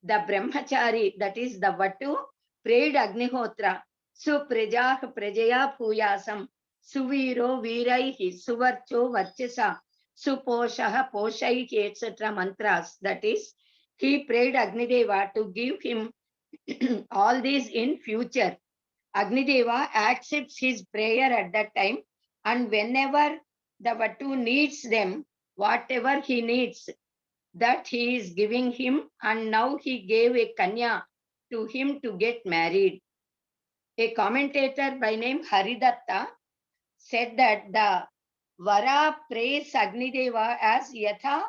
the Brahmachari, that is the Vatu, prayed Agnihotra, Suprajah Prajaya Puyasam, Suviro Viraihi, Suvarcho Varchasa, Suposhaha Poshaihi, etc. mantras. That is, he prayed Agnideva to give him all these in future. Agnideva accepts his prayer at that time, and whenever the Vatu needs them, whatever he needs, that he is giving him, and now he gave a Kanya to him to get married. A commentator by name Haridatta said that the Vara prays Agnideva as Yatha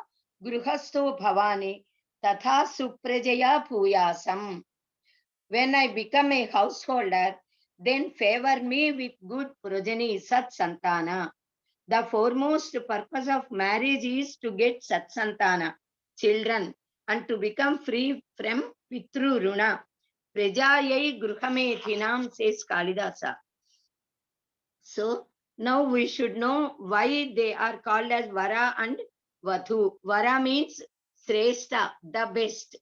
Gruhasto Bhavani Tatha Suprajaya Puyasam. When I become a householder, then favor me with good progeny, Sat Santana. The foremost purpose of marriage is to get Sat Santana, children, and to become free from Pitru Runa. Prajayai Gruhamethinam, says Kalidasa. So now we should know why they are called as Vara and Vathu. Vara means Srestha, the best.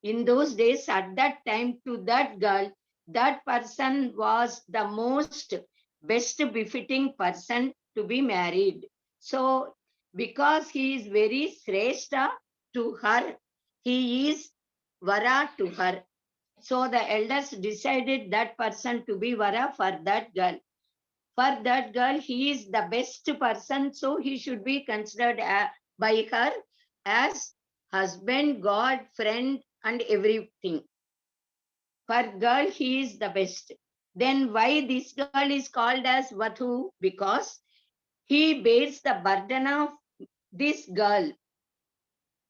In those days, at that time, to that girl, that person was the most best befitting person to be married. So, because he is very Srestha to her, he is Vara to her. So, the elders decided that person to be Vara for that girl. For that girl, he is the best person, so he should be considered by her as husband, God, friend, and everything. For girl, he is the best. Then why this girl is called as Vathu? Because he bears the burden of this girl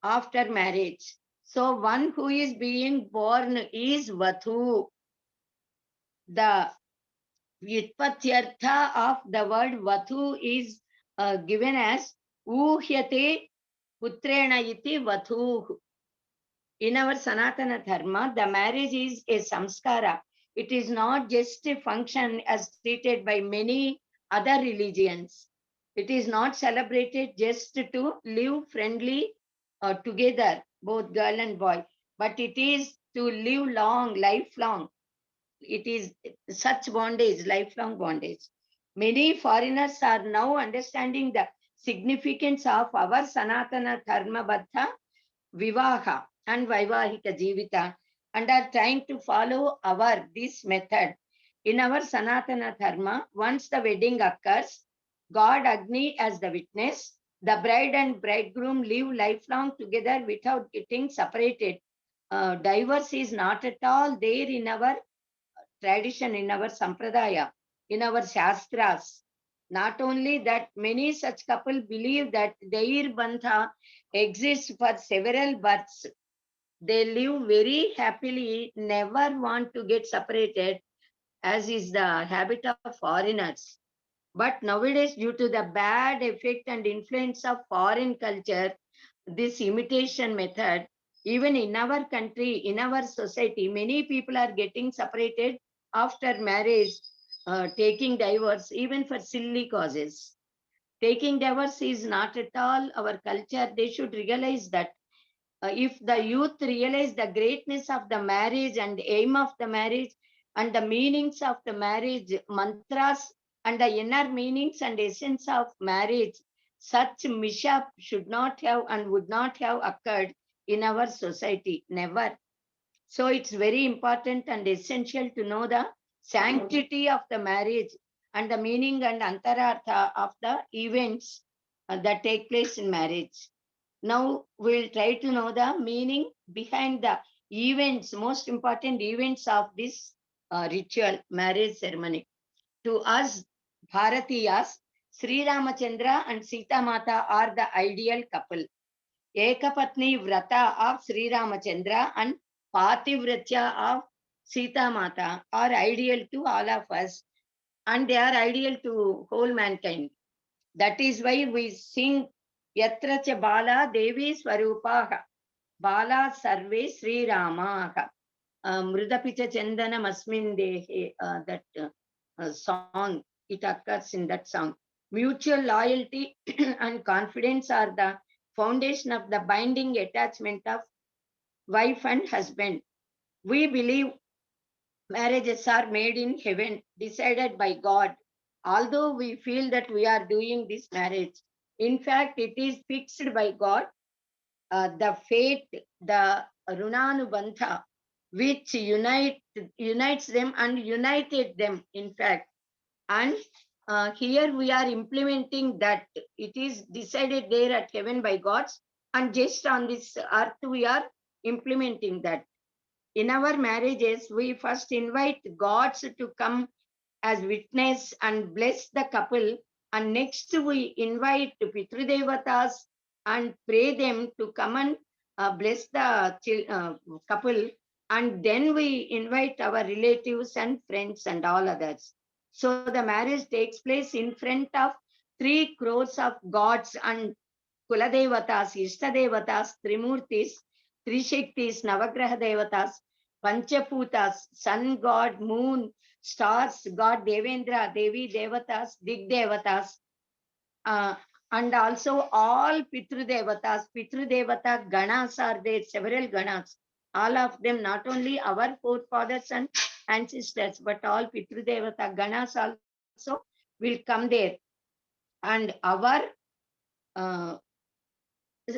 after marriage. So one who is being born is Vathu. The Vyutpatyartha of the word Vathu is given as Uhyate Putrena iti Vathu. In our Sanatana Dharma, the marriage is a samskara. It is not just a function as treated by many other religions. It is not celebrated just to live friendly together, both girl and boy, but it is to live long, lifelong. It is such bondage, lifelong bondage. Many foreigners are now understanding the significance of our Sanatana Dharma Baddha Vivaha and Vaivahika Jivita and are trying to follow this method. In our Sanatana Dharma, once the wedding occurs, God Agni as the witness, the bride and bridegroom live lifelong together without getting separated. Divorce is not at all there in our tradition, in our Sampradaya, in our Shastras. Not only that, many such couple believe that their bandha exists for several births. They live very happily, never want to get separated, as is the habit of foreigners. But nowadays, due to the bad effect and influence of foreign culture, this imitation method, even in our country, in our society, many people are getting separated after marriage, taking divorce, even for silly causes. Taking divorce is not at all our culture. They should realize that if the youth realize the greatness of the marriage and aim of the marriage and the meanings of the marriage, mantras and the inner meanings and essence of marriage, such mishap should not have and would not have occurred in our society, never. So it's very important and essential to know the sanctity of the marriage and the meaning and antarartha of the events that take place in marriage. Now we'll try to know the meaning behind the events, most important events of this ritual marriage ceremony. To us, Bharatiyas, Sri Ramachandra and Sita Mata are the ideal couple. Ekapatni Vrata of Sri Ramachandra and Pativratya of Sita Mata are ideal to all of us, and they are ideal to whole mankind. That is why we sing Yatra cha Bala Devi Swarupaha, Bala Sarve Sri Ramaha, Mrudapicha Chandana Masmin Dehe, that song, it occurs in that song. Mutual loyalty and confidence are the foundation of the binding attachment of wife and husband. We believe marriages are made in heaven, decided by God. Although we feel that we are doing this marriage, in fact, it is fixed by God. The fate, the Runanubandha, which unites them and united them, in fact. And here we are implementing that. It is decided there at heaven by gods, and just on this earth we are implementing that. In our marriages, we first invite gods to come as witness and bless the couple, and next we invite Pitrudevatas and pray them to come and bless the couple, and then we invite our relatives and friends and all others. So the marriage takes place in front of 3 crores of gods and Kuladevatas, Ishtadevatas, Trimurtis, Trishaktis, Navagraha Devatas, Panchaputas, Sun God, Moon, stars, God Devendra, Devi Devatas, Dig Devatas, and also all Pitru Devatas, Pitru Devata Ganas are there, several Ganas. All of them, not only our forefathers and ancestors, but all Pitru Devata Ganas also will come there. And our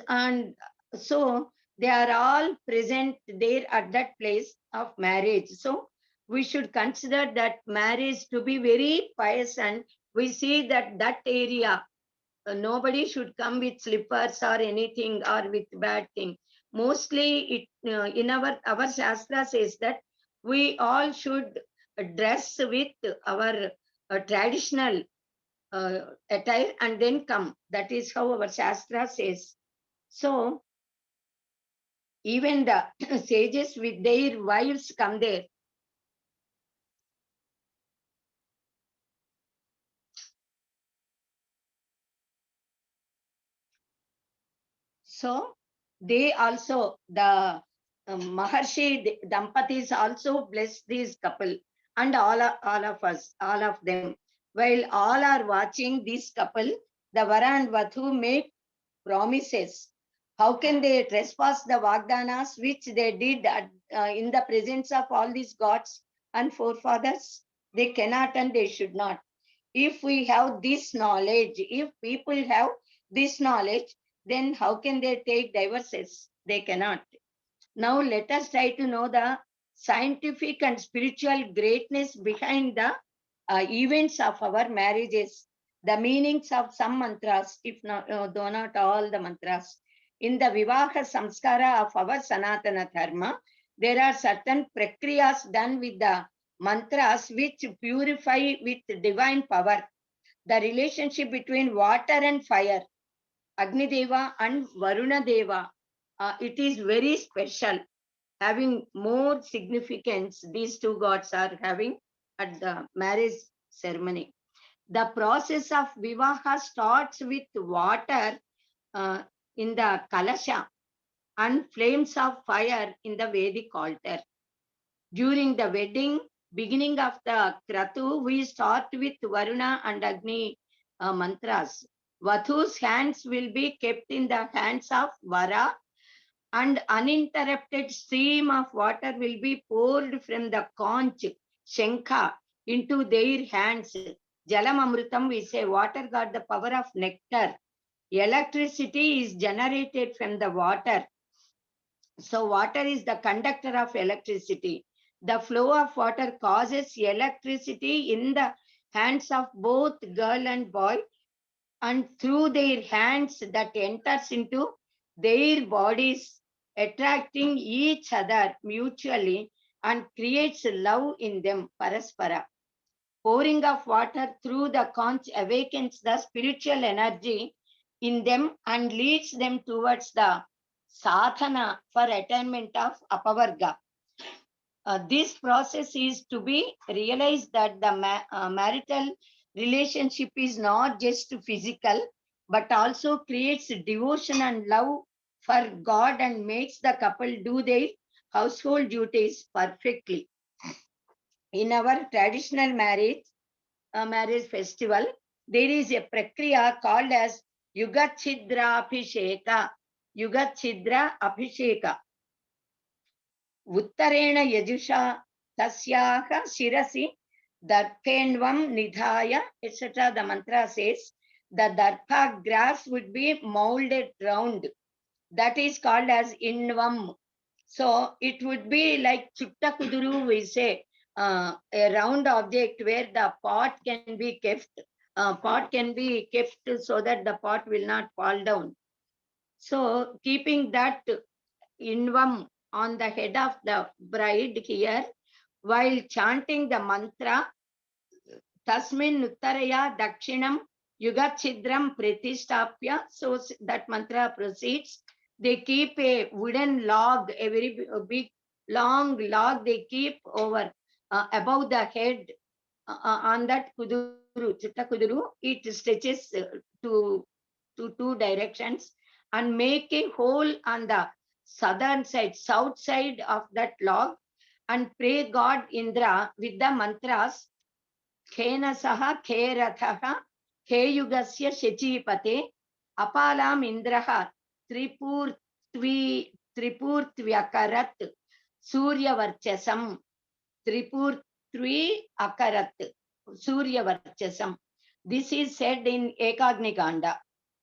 and so they are all present there at that place of marriage. So we should consider that marriage to be very pious, and we see that that area, nobody should come with slippers or anything or with bad thing. Mostly it in our Shastra says that we all should dress with our traditional attire and then come. That is how our Shastra says. So even the sages with their wives come there. So they also, the Maharshi Dampatis also bless this couple, and all of us, all of them. While all are watching this couple, the Vara and Vathu make promises. How can they trespass the Vagdanas which they did in the presence of all these gods and forefathers? They cannot and they should not. If we have this knowledge, if people have this knowledge, then how can they take divorces? They cannot. Now let us try to know the scientific and spiritual greatness behind the events of our marriages, the meanings of some mantras, if not, though not all the mantras. In the Vivaha Samskara of our Sanatana Dharma, there are certain prakriyas done with the mantras which purify with divine power. The relationship between water and fire, Agni Deva and Varuna Deva, it is very special, having more significance. These two gods are having at the marriage ceremony. The process of Vivaha starts with water in the Kalasha and flames of fire in the Vedic altar. During the wedding, beginning of the Kratu, we start with Varuna and Agni mantras. Vathu's hands will be kept in the hands of Vara, and uninterrupted stream of water will be poured from the conch, Shankha, into their hands. Jalam Amrutam, we say water got the power of nectar. Electricity is generated from the water. So water is the conductor of electricity. The flow of water causes electricity in the hands of both girl and boy, and through their hands that enters into their bodies, attracting each other mutually and creates love in them, paraspara. Pouring of water through the conch awakens the spiritual energy in them and leads them towards the sadhana for attainment of apavarga. This process is to be realized that the marital relationship is not just physical, but also creates devotion and love for God and makes the couple do their household duties perfectly. In our traditional marriage festival, there is a prakriya called as Yugachidra Abhisheka. Yugachidra Abhisheka. Uttarena Yajusha Tasyaha Shirasi Darpenvam Nidhaya, etc. The mantra says the darpa grass would be molded round. That is called as invam. So it would be like Chutta Kuduru, we say, a round object where the pot can be kept. So that the pot will not fall down. So keeping that invam on the head of the bride here, while chanting the mantra, Tasmin Uttaraya Dakshinam Yugachidram Pratistapya. So that mantra proceeds. They keep a wooden log, a very big long log they keep over above the head on that kuduru, chitta kuduru. It stretches to two directions and make a hole on the southern side, south side of that log, and pray God Indra with the mantras Khena saha kherathaha kheyugasya shachipate apalam indraha tripurtvakarat surya varchasam tripurtvi akarat surya varchasam. This is said in Ekagnikanda.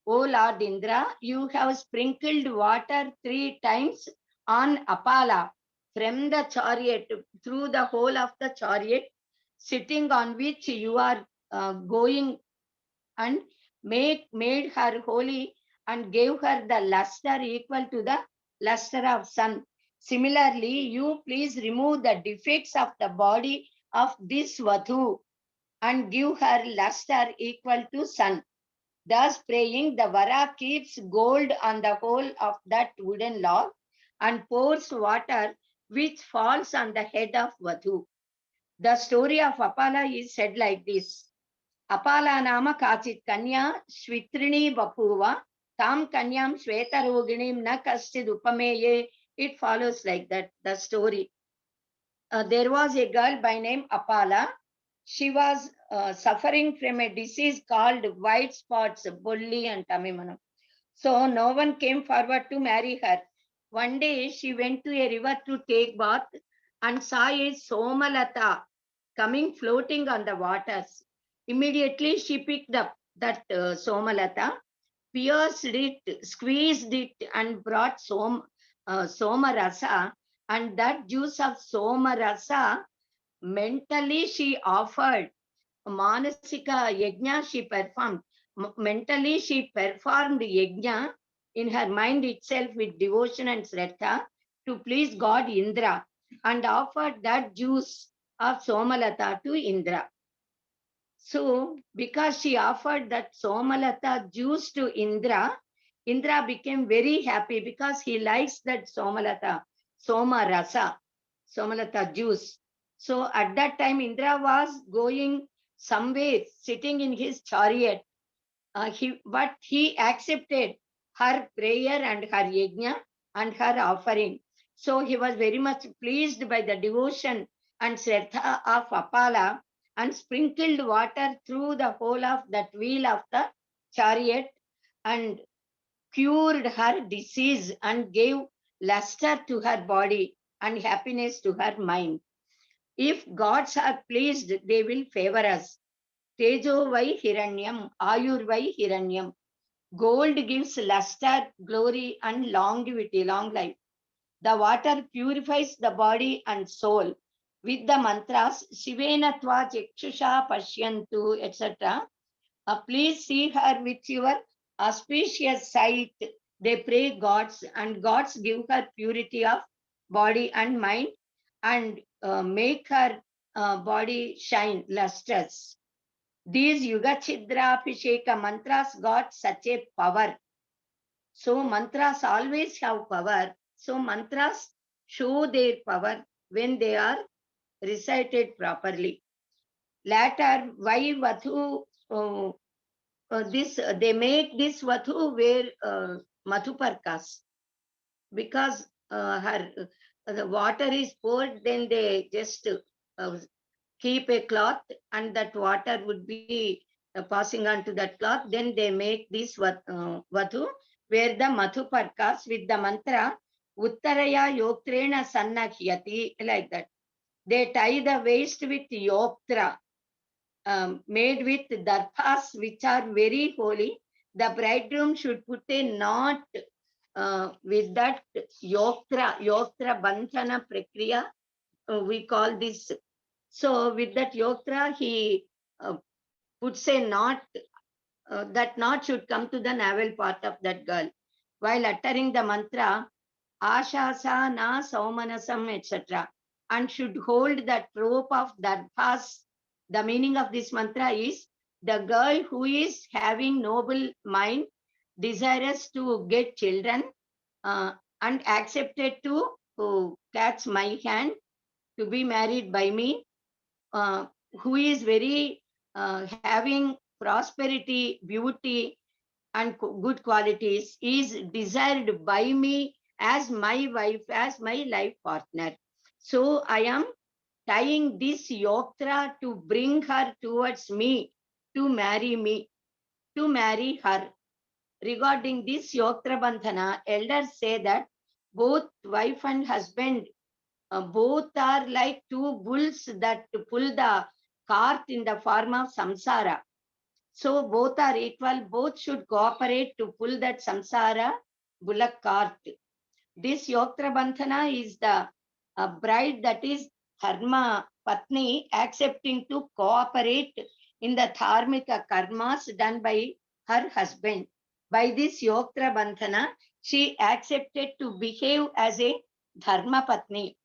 O Lord Indra, you have sprinkled water 3 times on Apala from the chariot, through the whole of the chariot, sitting on which you are going, and made her holy and gave her the luster equal to the luster of sun. Similarly, you please remove the defects of the body of this Vadhu and give her luster equal to sun. Thus praying, the Vara keeps gold on the whole of that wooden log and pours water which falls on the head of Vadhu. The story of Apala is said like this. Apala nama kachit kanya shvitrini bapuva tam kanyam shvetaroginim na kastid upameye. It follows like that, the story. There was a girl by name Apala. She was suffering from a disease called white spots, Bolli and Tamimanam. So no one came forward to marry her. One day she went to a river to take bath and saw a Somalata coming floating on the waters. Immediately she picked up that Somalata, pierced it, squeezed it, and brought Somarasa. And that juice of Somarasa, mentally she offered Manasika Yajna, she performed. Mentally she performed Yajna in her mind itself with devotion and Shraddha to please God Indra, and offered that juice of Somalata to Indra. So because she offered that Somalata juice to Indra, Indra became very happy because he likes that Somalata, Soma Rasa, Somalata juice. So at that time, Indra was going somewhere, sitting in his chariot. But he accepted her prayer and her yajna and her offering. So he was very much pleased by the devotion and shraddha of Apala, and sprinkled water through the whole of that wheel of the chariot and cured her disease and gave luster to her body and happiness to her mind. If gods are pleased, they will favor us. Tejo vai hiranyam, ayur vai hiranyam. Gold gives luster, glory, and longevity, long life. The water purifies the body and soul. with the mantras Shivena tva chakshusha pashyantu, etc. Please see her with your auspicious sight. They pray gods, and gods give her purity of body and mind, and make her body shine lustrous. These Yuga Chidra Abhisheka mantras got such a power. So mantras always have power. So mantras show their power when they are recited properly. Later, why Vathu they make this Vathu wear Madhuparkas, because the water is poured, then they just keep a cloth, and that water would be passing on to that cloth. Then they make this Vathu wear the Madhuparkas with the mantra Uttaraya Yoktrena Sannahyati, like that. They tie the waist with Yoktra, made with darphas, which are very holy. The bridegroom should put a knot with that yoktra bandhana prakriya, we call this. So with that yoktra, he puts a knot. That knot should come to the navel part of that girl. While uttering the mantra, Ashasa na saumanasam, etc., and should hold that rope of darphas. The meaning of this mantra is the girl who is having noble mind, desirous to get children, and accepted to catch my hand, to be married by me, who is very having prosperity, beauty, and good qualities, is desired by me as my wife, as my life partner. So I am tying this yoktra to bring her towards me, to marry her. Regarding this yoktra bandhana, elders say that both wife and husband, both are like two bulls that pull the cart in the form of samsara. So both are equal, both should cooperate to pull that samsara bullock cart. This yoktra bandhana is the bride, that is dharma patni, accepting to cooperate in the dharmika karmas done by her husband. By this yoktra bandhana, she accepted to behave as a dharma patni,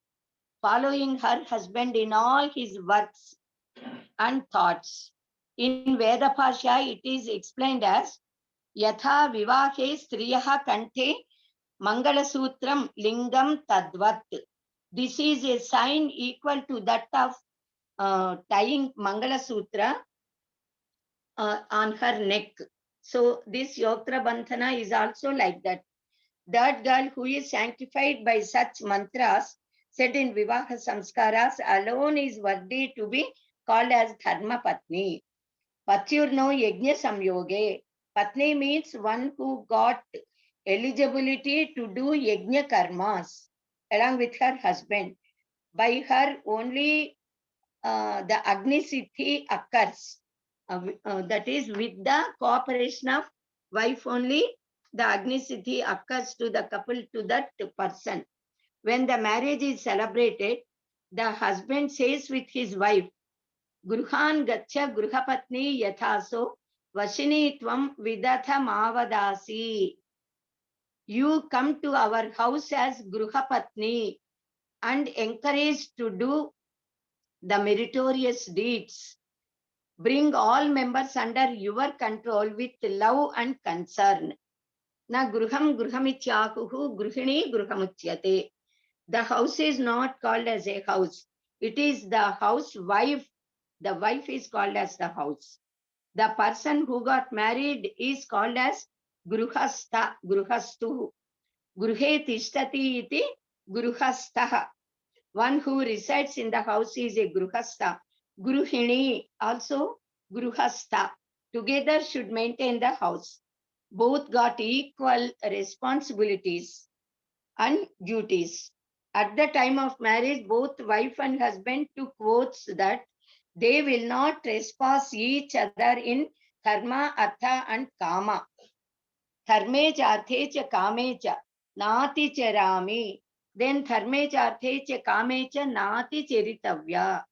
following her husband in all his works and thoughts. In Veda Bhashya, it is explained as Yatha Vivahe Striyaha Kante Mangalasutram Lingam Tadvat. This is a sign equal to that of tying Mangalasutra on her neck. So this Yoktra Bandhana is also like that. That girl who is sanctified by such mantras said in Vivaha Samskaras alone is worthy to be called as Dharma Patni. Patyurno Yajna Samyoge. Patni means one who got eligibility to do Yajna Karmas along with her husband. By her only the Agni Siddhi occurs. That is, with the cooperation of wife only, the Agni Siddhi occurs to the couple, to that person. When the marriage is celebrated, the husband says with his wife, Gruhan Gacha Gruhapatni Yathaso Vashini Tvam Vidatha Mavadasi. You come to our house as Gruhapatni and encouraged to do the meritorious deeds. Bring all members under your control with love and concern. Na gruham gruhamichyakuhu gruhini gruhamuchyate. The house is not called as a house. It is the housewife. The wife is called as the house. The person who got married is called as gruhastha, gruhastu. Gruhe tishtati iti gruhastaha. One who resides in the house is a gruhastha. Gruhini also gruhastha. Together should maintain the house. Both got equal responsibilities and duties. At the time of marriage, both wife and husband took oaths that they will not trespass each other in dharma, artha and kama. Dharme cha arthe cha kame cha nati charami Then dharme cha arthe cha kame cha nati cheritavya.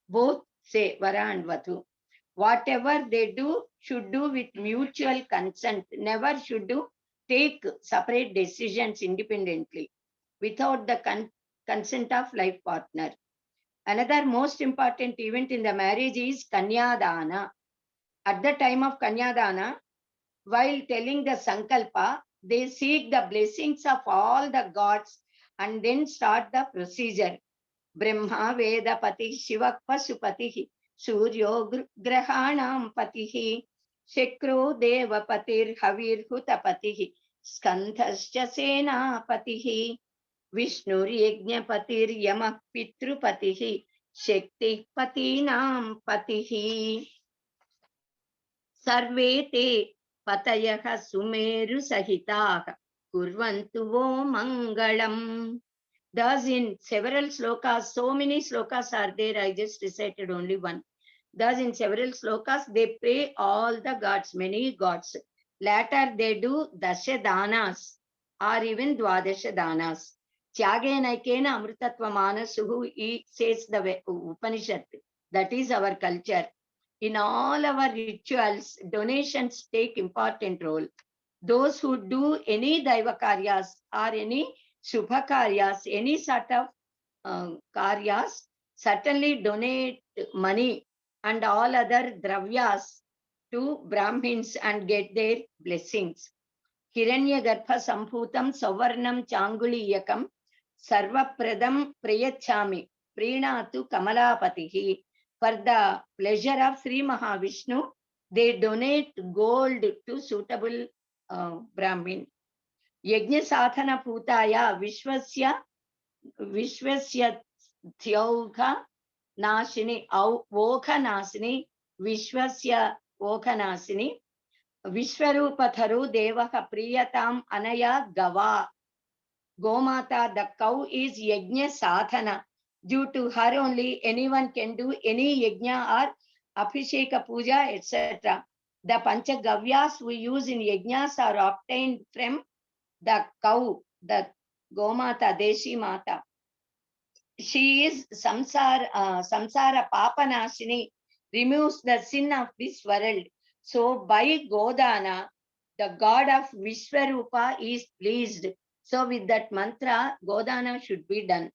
Both say Vara and Vatu. Whatever they do should do with mutual consent. Never should do take separate decisions independently without the consent of life partner. Another most important event in the marriage is Kanyadana. At the time of Kanyadana, while telling the Sankalpa, they seek the blessings of all the gods and then start the procedure. Brahma Veda Pati Shiva Pasupati Suryo Grahanam Pati Shekro Deva Patir Havir Hutapati Skandhascha Sena Pati Vishnu Yajnapatir Yama Pitrupati Shakti Patinam Pati Sarve te Patayaha Sumeru Sahitaha Kurvantu Vo Mangalam. Thus, in several slokas, so many slokas are there, I just recited only one. Thus, in several slokas, they pray all the gods, many gods. Later, they do Dasha Danas or even Dwadasha Danas. Tyagena Aikena Amritatva Manasuhu, he says the Upanishad. That is our culture. In all our rituals, donations take important role. Those who do any Daiva Karyas or any Shubha Karyas, any sort of Karyas, certainly donate money and all other Dravyas to Brahmins and get their blessings. Hiranya Garbha Sambhutam Savarnam Changuliyakam Sarvapradam Prayachami Prinatu Kamalapatihi. For the pleasure of Sri Mahavishnu, they donate gold to suitable Brahmin. Yajna Sadhana Putaya Vishwasya Thyauga Nashini Vokha Nasini Vishwasya Vokha Nasini Vishwarupatharu Devaha Priyatam Anaya Gava. Gomata, the cow, is Yajna Sadhana. Due to her only, anyone can do any Yajna or Abhisheka Puja, etc. The Panchagavyas we use in Yajnas are obtained from the cow, the Gomata, Deshi Mata. She is Samsara Papanashini, removes the sin of this world. So by Godana, the god of Vishwarupa is pleased. So with that mantra, Godana should be done.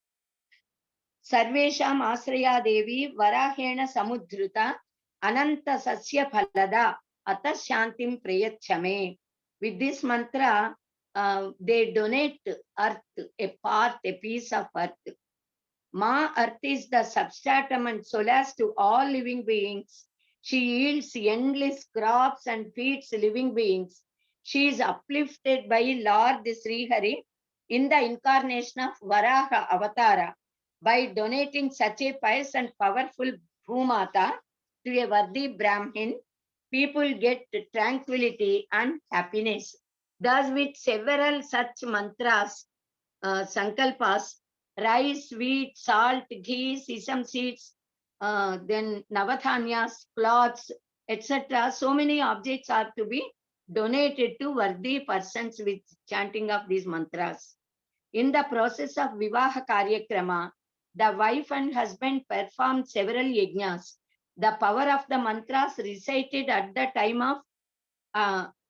Sarvesham Asraya Devi Varahena Samudruta Ananta Sasya Phalada Ata Shantim Prayachame. With this mantra, they donate earth, a piece of earth. Ma, earth is the substratum and solace to all living beings. She yields endless crops and feeds living beings. She is uplifted by Lord Sri Hari in the incarnation of Varaha Avatara. By donating such a pious and powerful Bhumata to a worthy Brahmin, people get tranquility and happiness. Thus, with several such mantras, sankalpas, rice, wheat, salt, ghee, sesame seeds, then navathanyas, cloths, etc. So many objects are to be donated to worthy persons with chanting of these mantras. In the process of Vivaha Karyakrama, the wife and husband perform several yajnas. The power of the mantras recited at the time of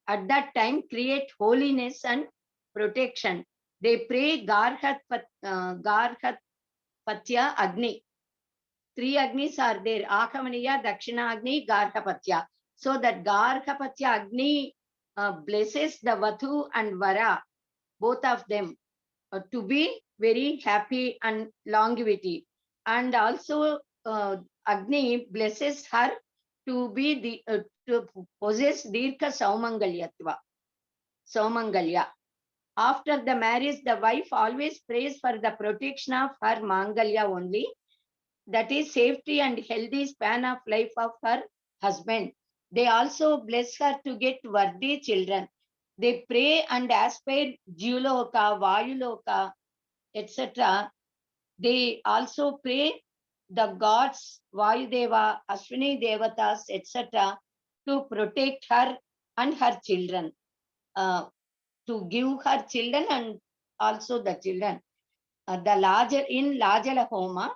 at that time create holiness and protection. They pray Garhat Patya Agni. Three Agnis are there: Akhamaniya, Dakshina Agni, Garhapatya. So that Garhapatya Agni blesses the Vatu and Vara, both of them, to be very happy and longevity. And also Agni blesses her to be to possess Dirka Saumangalyatva. Saumangalya. After the marriage, the wife always prays for the protection of her Mangalya only, that is safety and healthy span of life of her husband. They also bless her to get worthy children. They pray and aspire Juloka, Vayuloka, etc. They also pray the gods, Vayudeva, Ashwini Devatas, etc. to protect her and her children, to give her children and also the children. in Lajala Homa,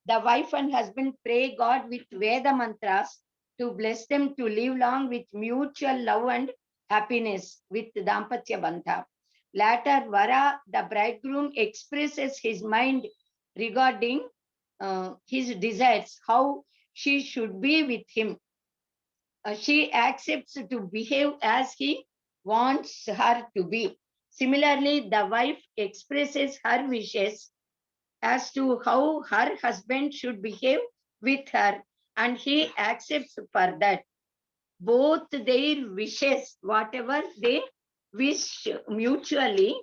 the wife and husband pray God with Veda mantras to bless them to live long with mutual love and happiness with Dampatya Bandha. Later, Vara, the bridegroom, expresses his mind regarding his desires, how she should be with him. She accepts to behave as he wants her to be. Similarly, the wife expresses her wishes as to how her husband should behave with her, and he accepts for that. Both their wishes, whatever they wish mutually,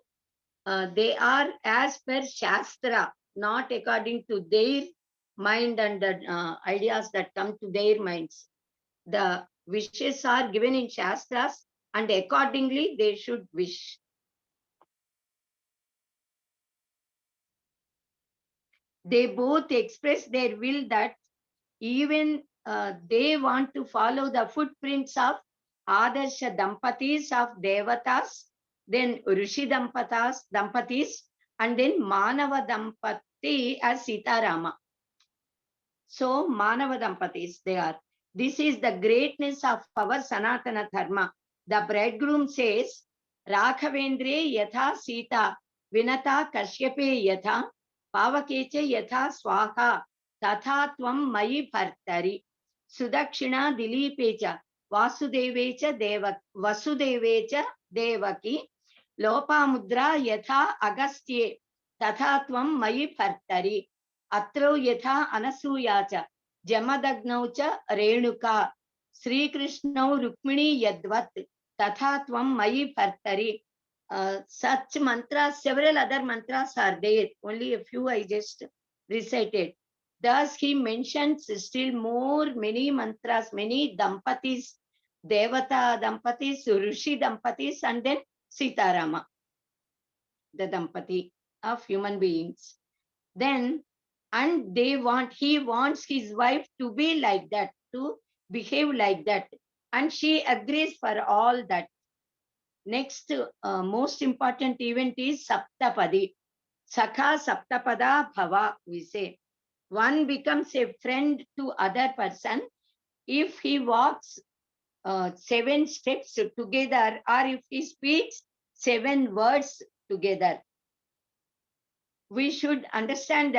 they are as per Shastra, not according to their mind and the ideas that come to their minds. The wishes are given in Shastras, and accordingly they should wish. They both express their will that even they want to follow the footprints of Adarsha Dampatis of Devatas, then Rishi Dampatis, and then Manava Dampati as Sitarama. So Manava Dampatis they are. This is the greatness of our Sanatana Dharma. The bridegroom says, Rakhavendre yatha Sita, Vinata Kashyape yatha, Pavakeche yatha Swaha, Tatha Tvam Mayi Bhartari, Sudakshina Dilipecha, Vasudevecha Devaki, Lopamudra yatha Agastye, Tatha Tvam Mayi Bhartari, Atro yatha Anasuyacha, Jamadagnou cha Renuka, Sri Krishnau Rukmini Yadvat, Tatha Tvam Mayi Bhartari. Such mantras, several other mantras are there. Only a few I just recited. Thus he mentions still more, many mantras, many Dampatis, Devata Dampatis, Rishi Dampatis, and then Sitarama, the Dampati of human beings. Then, and he wants his wife to be like that, to behave like that. And she agrees for all that. Next, most important event is Saptapadi. Sakha Saptapada Bhava, we say. One becomes a friend to other person if he walks 7 steps together, or if he speaks 7 words together. We should understand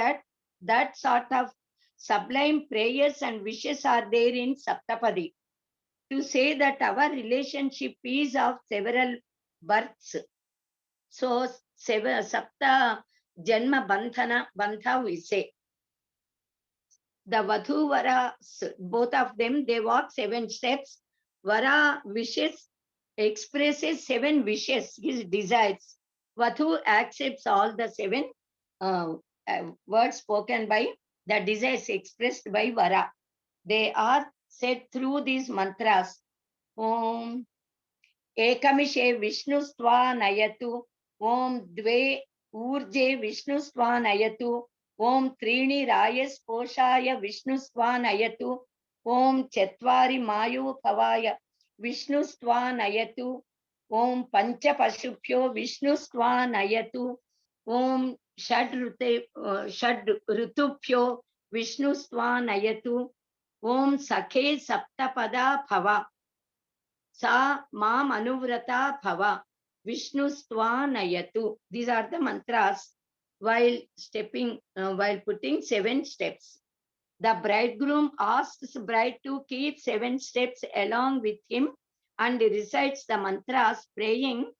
that sort of sublime prayers and wishes are there in Saptapadi, to say that our relationship is of several births. So, Sapta Janma Bandha we say. The Vadhu Vara, both of them, they walk 7 steps. Vara wishes, expresses 7 wishes, his desires. Vadhu accepts all the 7 words spoken by, the desires expressed by Vara. They are said through these mantras. Om Ekamishe Vishnustva Nayatu, Om Dve Urje Vishnustva Nayatu, Om Trini Rayas Poshaya Vishnustva Nayatu, Om Chetvari Mayu Pavaya Vishnustva Nayatu, Om Pancha Pashupyo Vishnustva Nayatu, Om Shad Rutupyo Vishnustva Nayatu, Om Sakhe Saptapada Bhava, Sa Mam Anuvrata Bhava, Vishnustva Nayatu. These are the mantras while putting 7 steps. The bridegroom asks bride to keep 7 steps along with him and recites the mantras, praying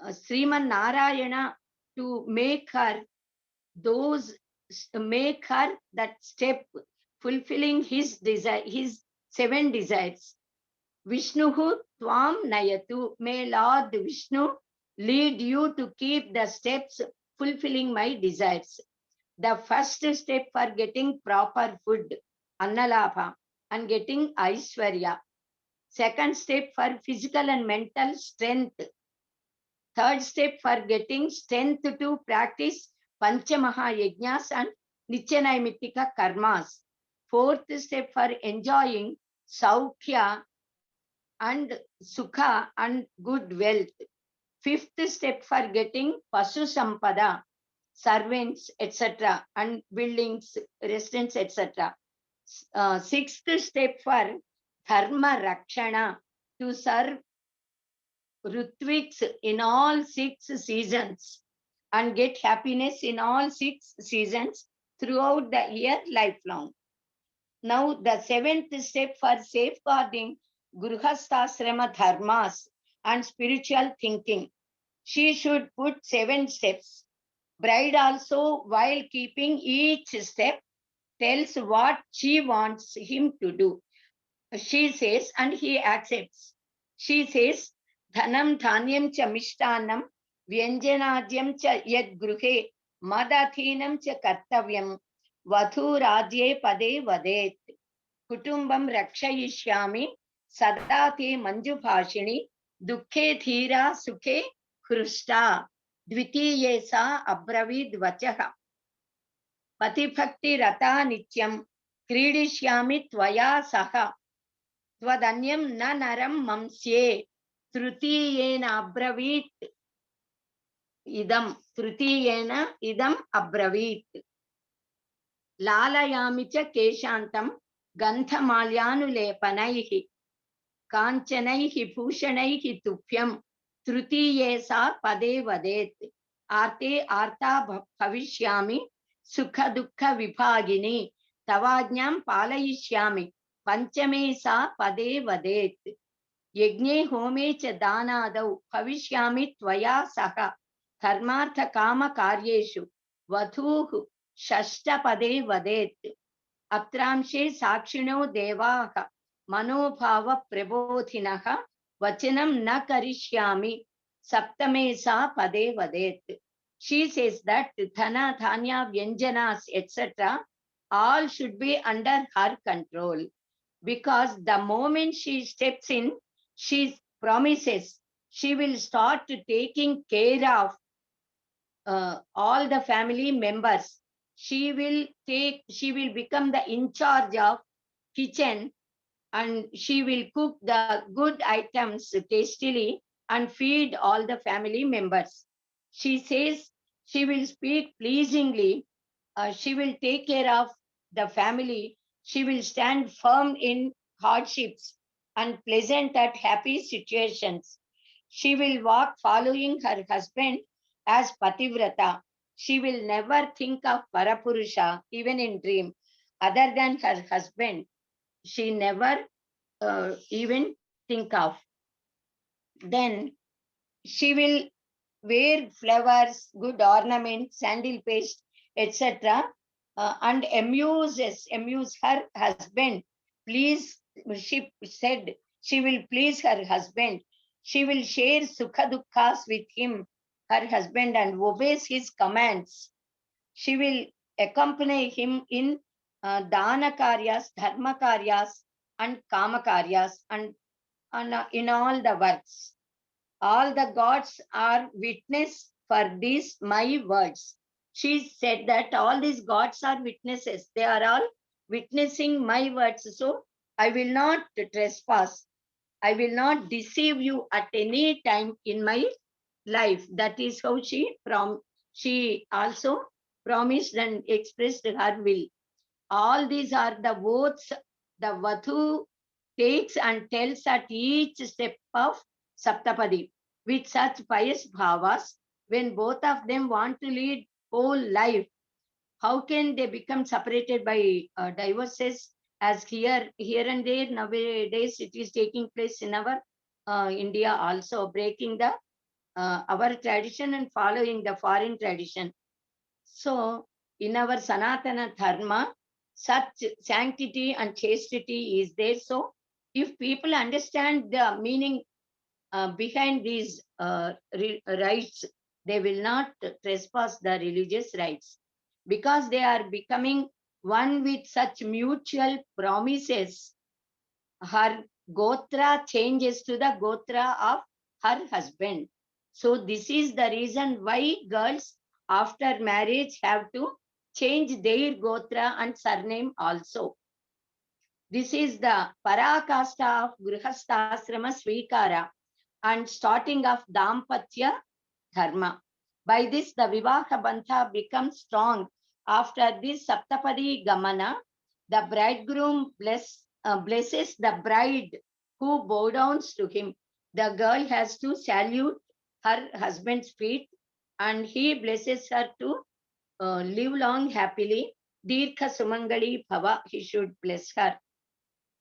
Sriman Narayana to make her that step, fulfilling his 7 desires. Vishnuhu Tvam Nayatu, may Lord Vishnu lead you to keep the steps, fulfilling my desires. The first step for getting proper food, Annalabha, and getting Aishwarya. Second step for physical and mental strength. Third step for getting strength to practice Panchamaha Yajnas and Nityanaimittika Karmas. Fourth step for enjoying Saukhya and Sukha and good wealth. Fifth step for getting Pasu Sampada. servants, etc., and buildings, residents, etc. Sixth step for dharma rakshana, to serve Ritviks in all 6 seasons and get happiness in all 6 seasons throughout the year lifelong. Now the 7th step for safeguarding Grihasthasrama dharmas and spiritual thinking. She should put 7 steps. Bride also, while keeping each step, tells what she wants him to do. She says, and he accepts. She says, Dhanam dhanyam cha mishtanam vyanjanadyam cha yad gruhe madathinam cha kartavyam vadhu radye pade vadet kutumbam rakshayishyami sadate manjubhashini dukhe dhira sukhe khrusta dvitiye sa abravid vachaha patibhakti rata nityam kridishyami tvaya saha Tvadanyam na naram mamsye trutiyena abravit idam abravit lalayami cha keshantam gandhamalyanulepanaihi kanchanaihi bhushanaihi tupyam trutiye sa pade vadet arte arta bhavishyami sukha dukkha vibhagini tavajñam palayishyami Panchame sa pade vadet. Yajne home cha danadau bhavishyami tvaya saha dharmartha kama karyeshu vadhuhu shashta pade vadet. Atramshe sakshino devaha manobhava prabodhinaha vachanam na karishyami saptame sa pade vadet. She says that dhana, dhanya, vyanjanas, etc. all should be under her control. Because the moment she steps in, she promises she will start taking care of all the family members. She will become the in charge of kitchen, and she will cook the good items tastily and feed all the family members. She says she will speak pleasingly. She will take care of the family. She will stand firm in hardships and pleasant at happy situations. She will walk following her husband as Pativrata. She will never think of Parapurusha, even in dream, other than her husband. She never even think of. Then she will wear flowers, good ornaments, sandal paste, etc. And amuse her husband. Please, she said, she will please her husband. She will share sukha dukkhas with him, her husband, and obeys his commands. She will accompany him in dana karyas, dharma karyas, and kama karyas, and in all the works. All the gods are witness for these my words. She said that all these gods are witnesses. They are all witnessing my words. So I will not trespass. I will not deceive you at any time in my life. That is how she also promised and expressed her will. All these are the oaths the Vadhu takes and tells at each step of Saptapadi. With such pious bhavas, when both of them want to lead whole life, how can they become separated by divorces? As here and there nowadays it is taking place in our India also, breaking the our tradition and following the foreign tradition. So in our Sanatana Dharma, such sanctity and chastity is there. So if people understand the meaning behind these rights, they will not trespass the religious rights, because they are becoming one with such mutual promises. Her gotra changes to the gotra of her husband. So this is the reason why girls after marriage have to change their gotra and surname also. This is the parakasta of grihasthasrama svikara and starting of dampatya dharma. By this, the Vivaha Bantha becomes strong. After this Saptapadi Gamana, the bridegroom blesses the bride who bow down to him. The girl has to salute her husband's feet and he blesses her to live long happily. Dirkha Sumangali Bhava, he should bless her.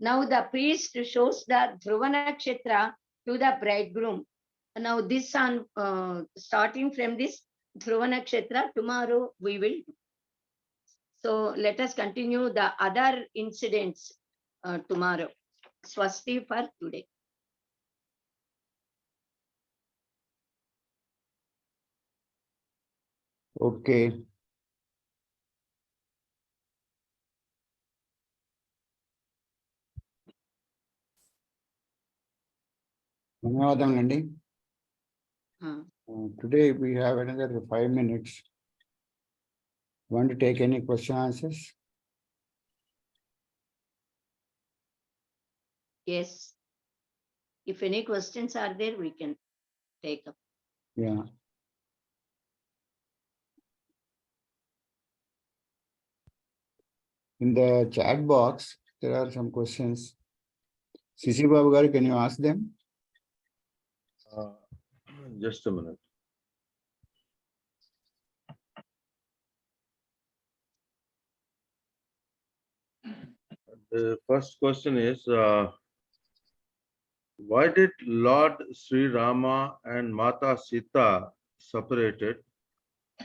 Now the priest shows the Dhruvanakshetra to the bridegroom. Now this on starting from this Dhruvanakshetra, tomorrow we will. So let us continue the other incidents tomorrow. Swasti for today. Okay. ధన్యవాదాలండి. Today we have another 5 minutes. Want to take any question answers? Yes. If any questions are there, we can take up. Yeah. In the chat box, there are some questions. Sisi Babu garu, can you ask them? Just a minute. The first question is, why did Lord Sri Rama and Mata Sita separated?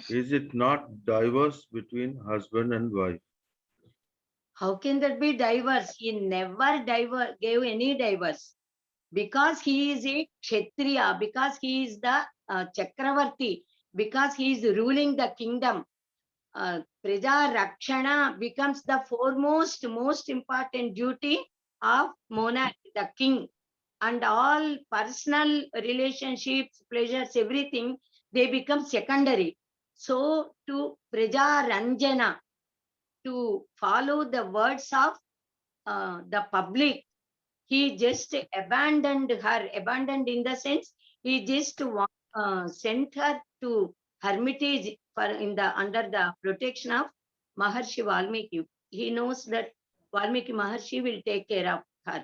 Is it not diverse between husband and wife? How can that be diverse? He never gave any diverse. Because he is a Kshatriya, because he is the Chakravarti, because he is ruling the kingdom. Praja Rakshana becomes the foremost, most important duty of monarch, the king. And all personal relationships, pleasures, everything, they become secondary. So to Praja Ranjana, to follow the words of the public, he just abandoned her, abandoned in the sense, he just sent her to hermitage for under the protection of Maharshi Valmiki. He knows that Valmiki Maharshi will take care of her.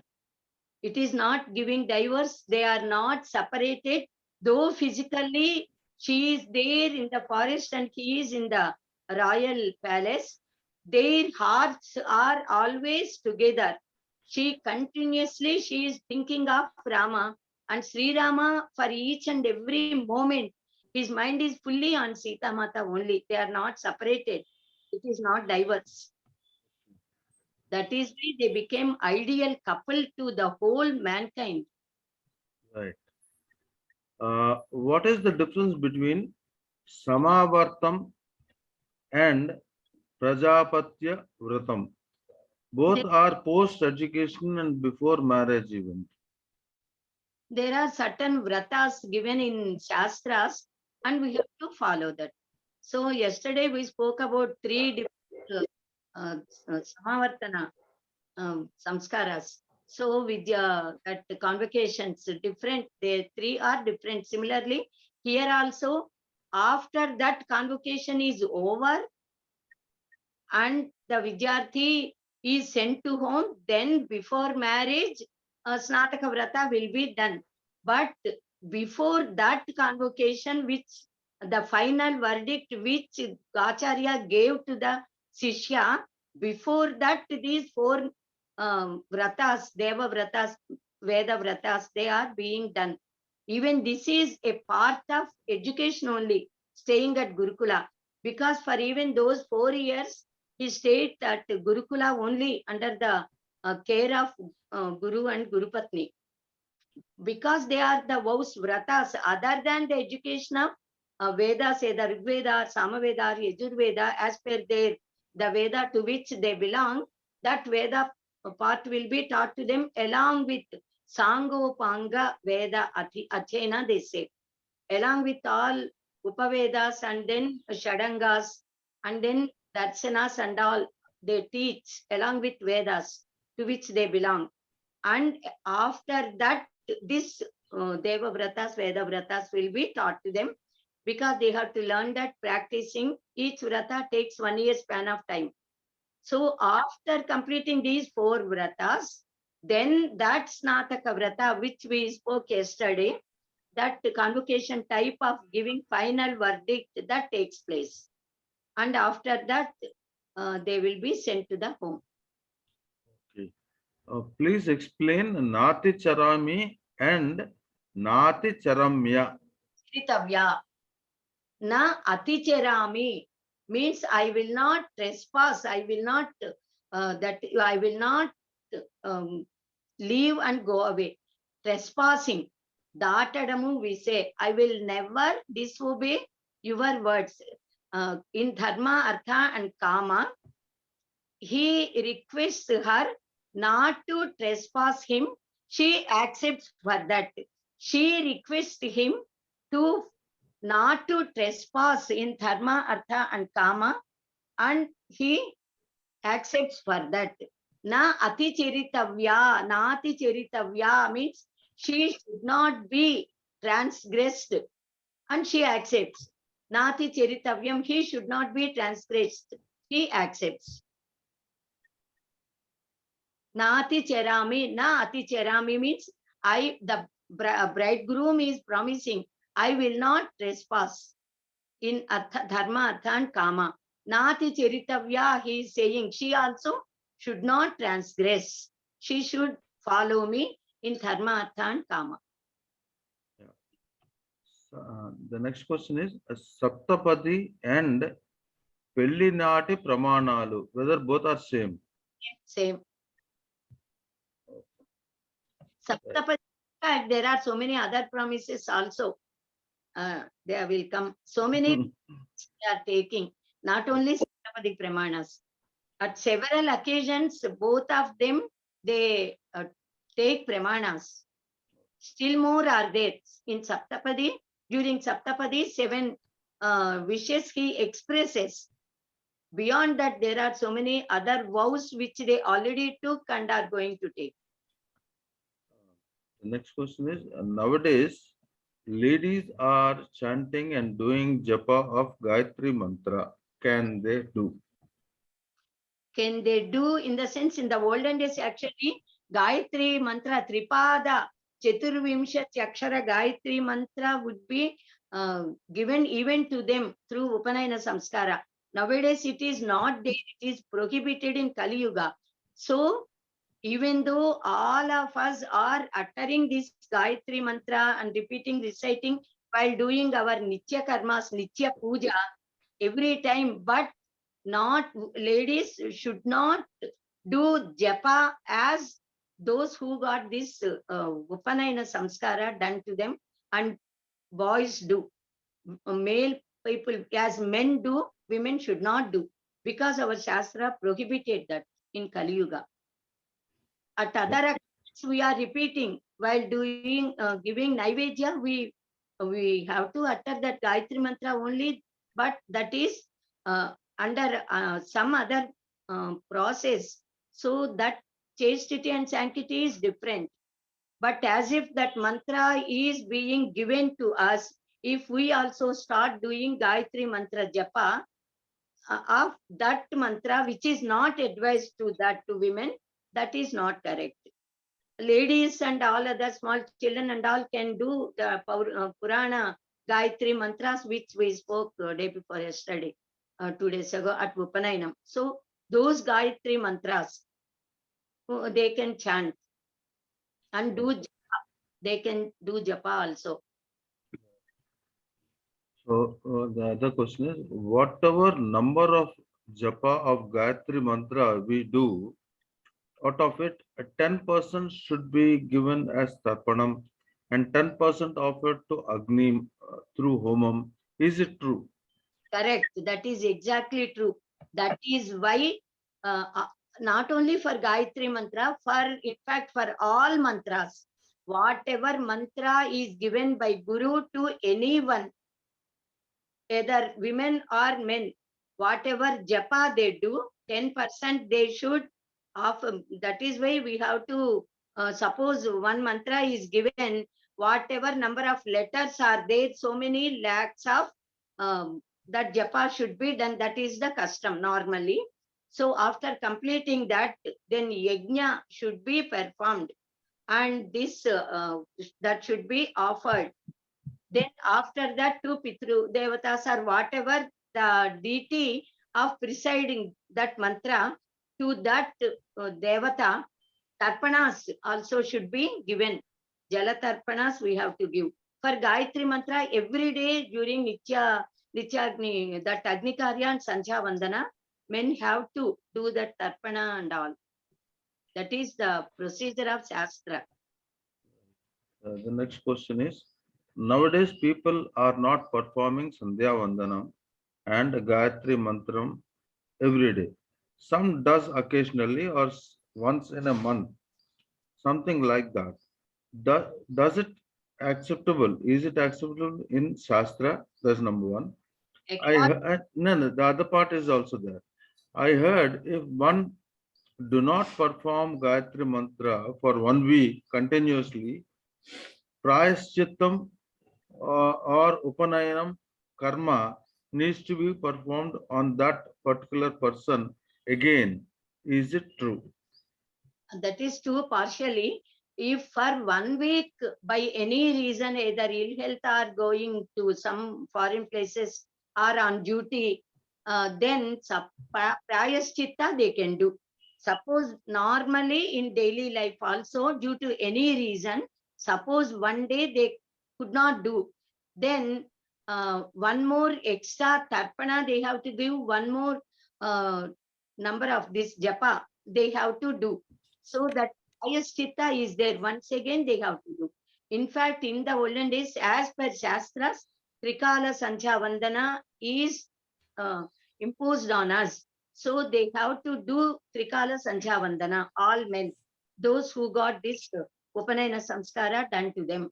It is not giving divorce. They are not separated, though physically she is there in the forest and he is in the royal palace. Their hearts are always together. She is thinking of Rama and Sri Rama for each and every moment. His mind is fully on Sita Mata only. They are not separated. It is not diverse. That is why they became ideal couple to the whole mankind. Right. What is the difference between Samavartam and Prajapatya Vratam? Both are post-education and before marriage event. There are certain vratas given in Shastras and we have to follow that. So yesterday we spoke about 3 different Samavartana samskaras. So with that convocations different, the 3 are different. Similarly, here also, after that convocation is over and the Vidyarthi is sent to home, then before marriage, Snataka Vrata will be done. But before that convocation, which the final verdict which Acharya gave to the Sishya, before that these 4 vratas, Deva vratas, Veda vratas, they are being done. Even this is a part of education only, staying at Gurukula. Because for even those 4 years, he stayed at Gurukula only under the care of Guru and Guru Patni. Because they are the vows, vratas, other than the education of Vedas, either Rig Veda, Samaveda, Yajur Veda, as per their the Veda to which they belong, that Veda part will be taught to them along with Sangopanga Veda Achena, they say. Along with all Upavedas and then Shadangas and then Darsanas and all, they teach along with Vedas to which they belong. And after that, this Deva Vratas, Veda Vratas will be taught to them. because they have to learn that practicing each vrata takes 1 year span of time. So after completing these 4 vratas, then that Snataka vrata, which we spoke yesterday, that convocation type of giving final verdict, that takes place. And after that, they will be sent to the home. Please explain Nati Charami and Nati Charamya. Sritavya. Na aticherami means I will not trespass. I will not leave and go away. Trespassing. Datadamu we say, I will never disobey your words. In dharma, artha and kama, he requests her not to trespass him. She accepts for that. She requests him to not to trespass in dharma, artha and kama, and he accepts for that. Na ati cheritavya, na ati cheritavya means she should not be transgressed, and she accepts. Nati cheritavyam, he should not be transgressed. He accepts. Nati cherami, na ati cherami means the bridegroom is promising, I will not trespass in dharma, artha and kama. Nati cheritavya, he is saying, she also should not transgress. She should follow me in dharma, artha and kama. The next question is Saptapadi and Pellinati Pramanalu, whether both are same. Same. Saptapadi, there are so many other promises also. There will come so many they are taking, not only Saptapadi Pramanas. At several occasions, both of them, they take Pramanas. Still more are there. In Saptapadi, during Saptapadi, 7 wishes he expresses. Beyond that, there are so many other vows which they already took and are going to take. The next question is nowadays, ladies are chanting and doing japa of Gayatri Mantra. Can they do? Can they do in the sense, in the olden days, actually, Gayatri Mantra, Tripada, Chaturvimshat Yakshara Gayatri Mantra would be given even to them through Upanayana Samskara. Nowadays, it is not there, it is prohibited in Kali Yuga. So, even though all of us are uttering this Gayatri Mantra and repeating, reciting while doing our Nitya Karmas, Nitya Puja every time, but not ladies should not do japa as those who got this Upanayana Samskara done to them, and boys do. Male people, as men do, women should not do, because our Shastra prohibited that in Kali Yuga. At other occasions, we are repeating while doing giving Naivedya, we have to utter that Gayatri Mantra only, but that is under some other process. So that chastity and sanctity is different. But as if that mantra is being given to us, if we also start doing Gayatri Mantra Japa of that mantra, which is not advised to women, that is not correct. Ladies and all other small children and all can do the Purana Gayatri mantras, which we spoke day before yesterday, 2 days ago at Upanayanam. So those Gayatri mantras, they can chant and do japa. They can do japa also. So the other question is, whatever number of japa of Gayatri Mantra we do, out of it, 10% should be given as Tarpanam and 10% offered to Agni through Homam. Is it true? Correct. That is exactly true. That is why not only for Gayatri Mantra, in fact for all mantras, whatever mantra is given by Guru to anyone, either women or men, whatever japa they do, 10% they should offer. That is why we have to suppose one mantra is given whatever number of letters are there, so many lakhs of that japa should be done. That is the custom normally. So after completing that, then yajna should be performed, and this that should be offered. Then after that, to Pitru Devatas or whatever the deity of presiding that mantra, to that Devata, Tarpanas also should be given. Jala Tarpanas we have to give. For Gayatri mantra, every day during Nityagni, that Agni Karya and Sanjha Vandana, men have to do that Tarpana and all. That is the procedure of Shastra. The next question is, nowadays people are not performing Sandhya Vandanam and Gayatri Mantram every day. Some does occasionally or once in a month, something like that. Does it acceptable? Is it acceptable in Shastra? That's number one. No, the other part is also there. I heard if one do not perform Gayatri Mantra for 1 week continuously, Prayashchittam or Upanayanam karma needs to be performed on that particular person again. Is it true? That is true partially. If for 1 week, by any reason, either ill health or going to some foreign places or on duty, then prayaschitta they can do. Suppose normally in daily life also, due to any reason, suppose one day they could not do, then one more extra tarpana they have to give, one more number of this japa they have to do. So that highest chitta is there. Once again, they have to do. In fact, in the olden days, as per Shastras, Trikala Sanjha Vandana is imposed on us. So they have to do Trikala Sanjha Vandana, all men, those who got this Upanayana Samskara done to them.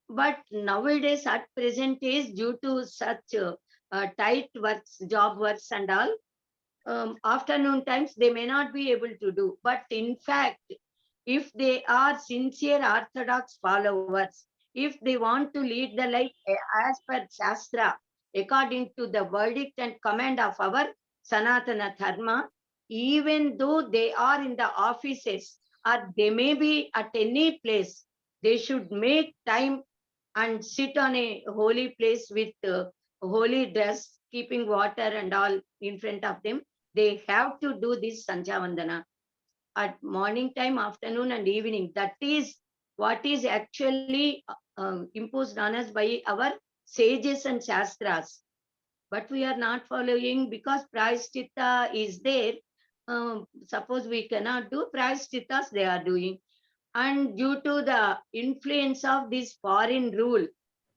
But nowadays, at present is due to such tight works, job works and all, afternoon times they may not be able to do. But in fact, if they are sincere orthodox followers, if they want to lead the life as per Shastra, according to the verdict and command of our Sanatana Dharma, even though they are in the offices or they may be at any place, they should make time and sit on a holy place with holy dress, keeping water and all in front of them. They have to do this Sanjha Vandana at morning time, afternoon and evening. That is what is actually imposed on us by our sages and Shastras. But we are not following because Prayaschitta is there. Suppose we cannot do Prayashchittas, they are doing. And due to the influence of this foreign rule,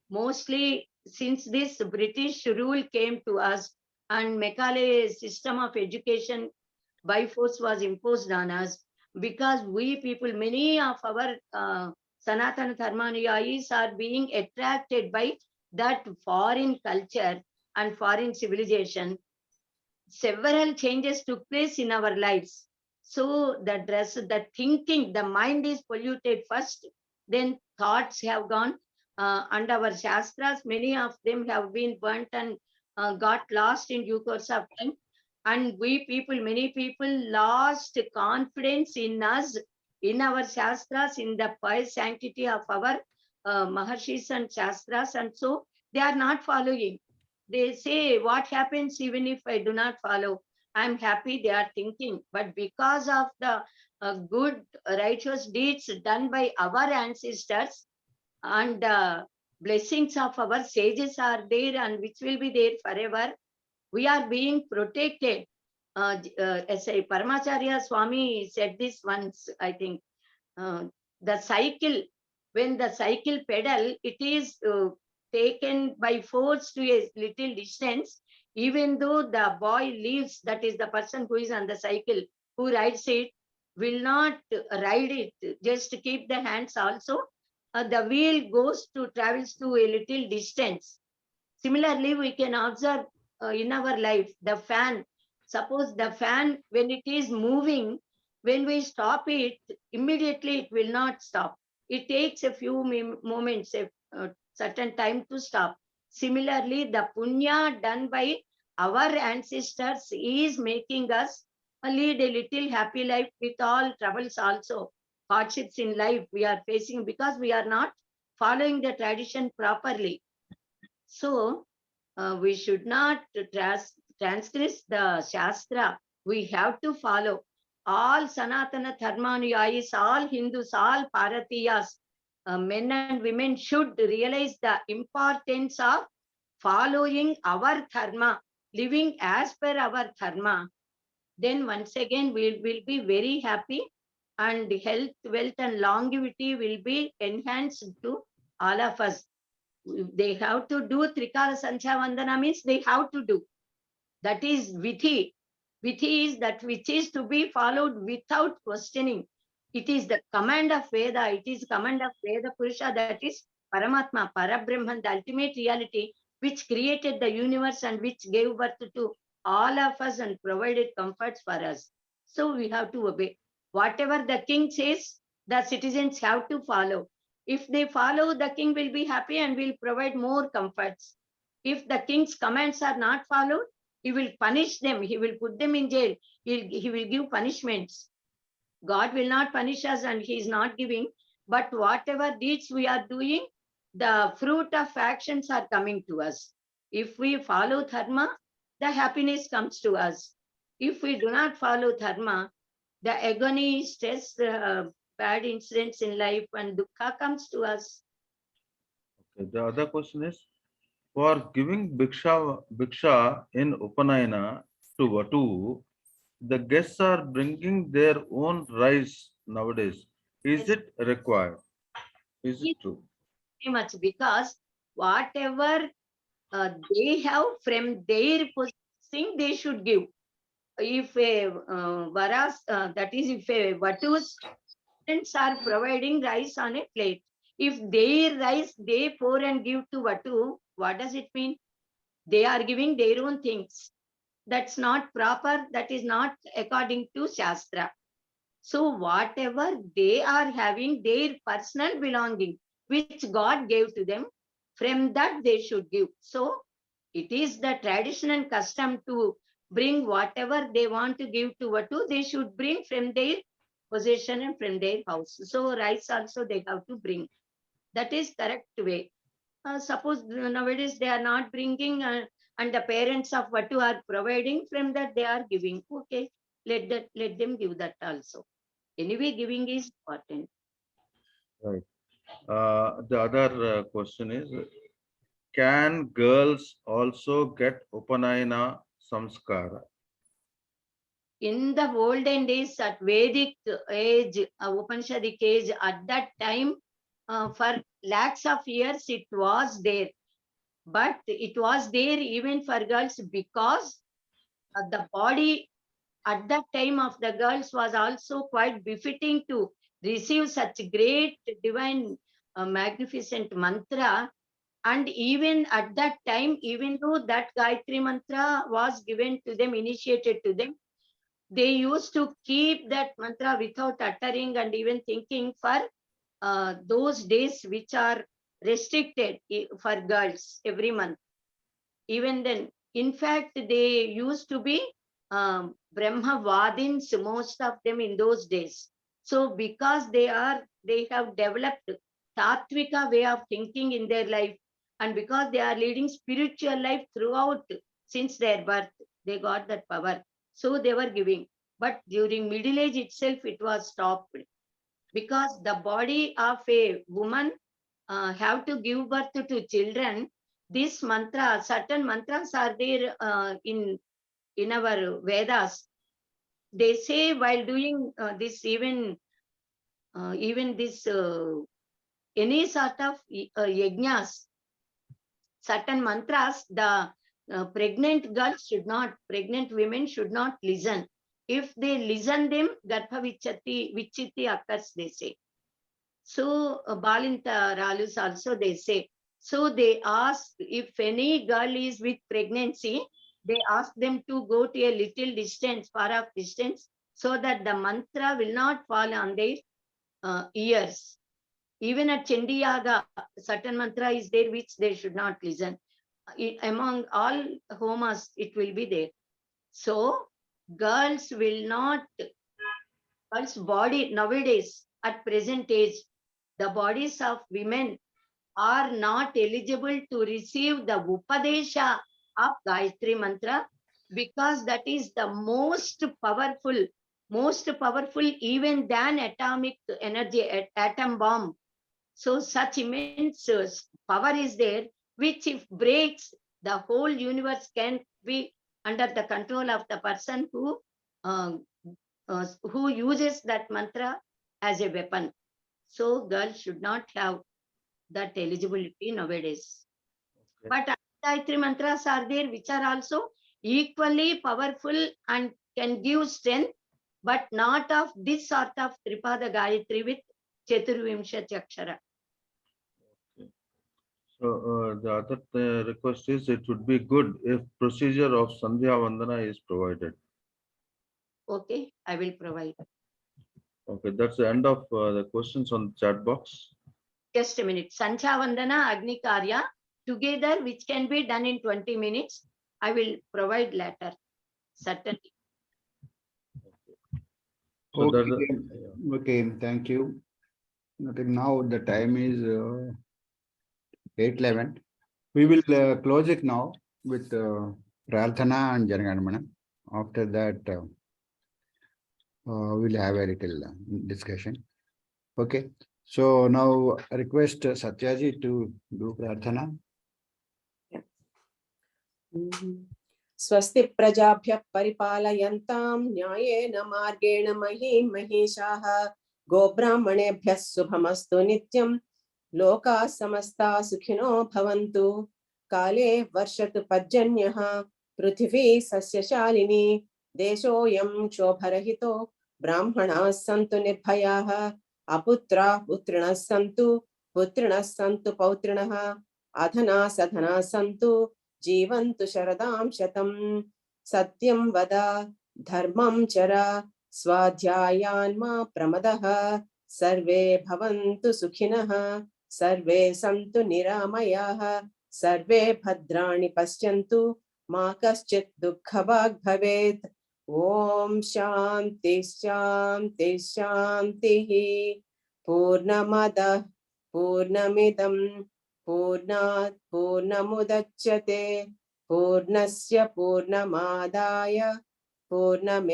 mostly since this British rule came to us and Macaulay system of education by force was imposed on us, because we people, many of our Sanatana Dharmanuyayis are being attracted by that foreign culture and foreign civilization. Several changes took place in our lives. So the dress, the thinking, the mind is polluted first, then thoughts have gone. And our Shastras, many of them have been burnt and got lost in due course of time. And we people, many people lost confidence in us, in our Shastras, in the pious sanctity of our Maharshis and Shastras. And so they are not following. They say, what happens even if I do not follow? I'm happy, they are thinking. But because of the good righteous deeds done by our ancestors and blessings of our sages are there and which will be there forever, we are being protected. As a Paramacharya Swami said this once, I think, the cycle, when the cycle pedal, it is taken by force to a little distance, even though the boy leaves, that is the person who is on the cycle, who rides it, will not ride it, just to keep the hands also. The wheel travels to a little distance. Similarly, we can observe in our life, the fan. Suppose the fan, when it is moving, when we stop it, immediately it will not stop. It takes a few moments, a certain time to stop. Similarly, the punya done by our ancestors is making us lead a little happy life with all troubles also, hardships in life we are facing because we are not following the tradition properly. So we should not transgress the Shastra. We have to follow. All Sanatana Dharmanuyayis, all Hindus, all Bharatiyas, men and women should realize the importance of following our dharma, living as per our dharma. Then once again we will be very happy, and health, wealth and longevity will be enhanced to all of us. They have to do Trikala Sancha Vandana means they have to do. That is Vidhi. Vidhi is that which is to be followed without questioning. It is the command of Veda. It is command of Veda Purusha, that is Paramatma, Parabrahman, the ultimate reality, which created the universe and which gave birth to all of us and provided comforts for us. So we have to obey. Whatever the king says, the citizens have to follow. If they follow, the king will be happy and will provide more comforts. If the king's commands are not followed, he will punish them. He will put them in jail. He will give punishments. God will not punish us and he is not giving. But whatever deeds we are doing, the fruit of actions are coming to us. If we follow dharma, the happiness comes to us. If we do not follow dharma, the agony, stress, bad incidents in life and dukkha comes to us. Okay, the other question is, for giving bhiksha in Upanayana to Vatu, the guests are bringing their own rice nowadays. Is it required? Is it true? Very much, because whatever they have from their possessing, they should give. If a varas, that is, if a Vatu's parents are providing rice on a plate, if their rice they pour and give to Vatu, what does it mean? They are giving their own things. That's not proper. That is not according to Shastra. So whatever they are having, their personal belonging, which God gave to them, from that they should give. So it is the tradition and custom to bring whatever they want to give to Vatu, they should bring from their possession and from their house. So rice also they have to bring. That is correct way. Suppose nowadays they are not bringing and the parents of Vatu are providing, from that they are giving. Okay, let them give that also. Anyway, giving is important. Right. The other question is, can girls also get Upanayana samskara? In the olden days, at Vedic age, Upanishadic age, at that time, for lakhs of years, it was there. But it was there even for girls because the body at that time of the girls was also quite befitting to receive such great divine magnificent mantra. And even at that time, even though that Gayatri mantra was given to them, initiated to them, they used to keep that mantra without uttering and even thinking for those days which are restricted for girls every month. Even then, in fact, they used to be Brahma Vadins, most of them in those days. So because they have developed Tattvika way of thinking in their life, and because they are leading spiritual life throughout since their birth, they got that power. So they were giving. But during middle age itself, it was stopped because the body of a woman have to give birth to children. This mantra, certain mantras are there in our Vedas. They say while doing this, even this any sort of yajnas, certain mantras, the pregnant women should not listen. If they listen them, Garbha Vichiti occurs, they say. So Balinta Ralus also they say. So they ask if any girl is with pregnancy, they ask them to go to a little distance, far off distance, so that the mantra will not fall on their ears. Even at Chandiyaga, certain mantra is there which they should not listen. Among all homas, it will be there. So girls will not, girls' body nowadays, at present age, the bodies of women are not eligible to receive the Upadesha of Gayatri Mantra, because that is the most powerful even than atomic energy, atom bomb. So such immense power is there, which if breaks, the whole universe can be under the control of the person who uses that mantra as a weapon. So girls should not have that eligibility nowadays. Okay. But Gayatri mantras are there which are also equally powerful and can give strength, but not of this sort of Tripada Gayatri with Chaturvimshati Akshara. So the other request is, it would be good if procedure of Sandhya Vandana is provided. Okay, I will provide. Okay, that's the end of the questions on the chat box. Just a minute. Sancha Vandana, Agni Karya, together, which can be done in 20 minutes. I will provide later. Certainly. So that's Okay, the- okay, thank you. Okay, now the time is 8:11. We will close it now with Prarthana and Janaganamana. After that, we'll have a little discussion. Okay, so now I request Satyaji to do Prarthana. स्वस्ति प्रजाभ्यः परिपालयन्तां न्यायेन मार्गेण महीं महिषाः गोब्राह्मणेभ्यः शुभमस्तु नित्यं लोकाः समस्ताः सुखिनो भवन्तु काले वर्षतु पर्जन्यः पृथिवी सस्यशालिनी देशोऽयं क्षोभरहितो ब्राह्मणाः सन्तु निर्भयाः अपुत्राः पुत्रिणः सन्तु पौत्रिणः अधनाः सधनाः सन्तु जीवन्तु शरदां शतं सत्यं वद धर्मं चर स्वाध्यायान् मा प्रमदः सर्वे भवन्तु सुखिनः सर्वे सन्तु निरामयाः सर्वे भद्राणि पश्यन्तु मा कश्चित् दुःखभाग् भवेत् ॐ शान्ति शान्ति शान्तिः पूर्णमदः पूर्णमिदं पूर्णात् पूर्णमुदच्यते पूर्णस्य पूर्णमादाय पूर्णमेवावशिष्यते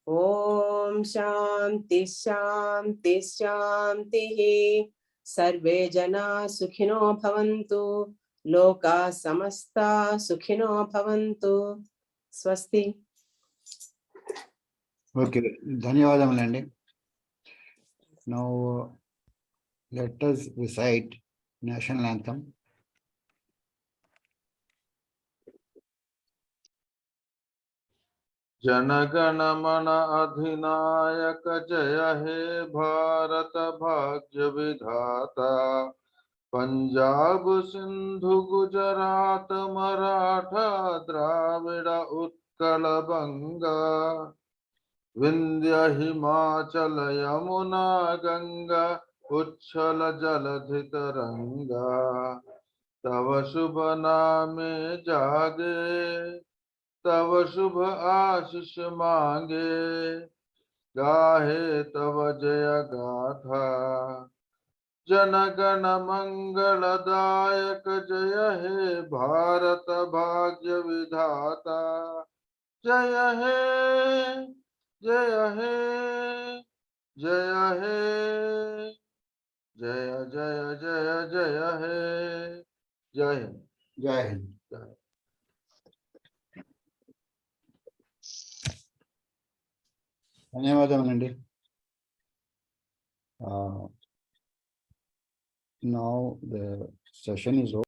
ॐ शान्ति शान्ति शान्तिः सर्वे जनाः सुखिनो भवन्तु लोकाः समस्ताः सुखिनो भवन्तु स्वस्ति. Okay, ధన్యవాదములండి. Now let us recite national anthem. जनगण मन अधिनायक जय हे भारत भाग्य विधाता पंजाब सिंधु गुजरात मराठा द्राविड़ उत्कल बंगा विंध्य हिमाचल यमुना गंगा उच्छल जलधि तरंगा तव शुभ नामे जागे तव शुभ आशीष मांगे गाहे तव जय गाथा जनगण मंगलदायक जय हे भारत भाग्य विधाता जय हे जय हे जय हे जय जय जय जय हे जय हिंद. Jai Hind. ధన్యవాదములండి. Now the session is over.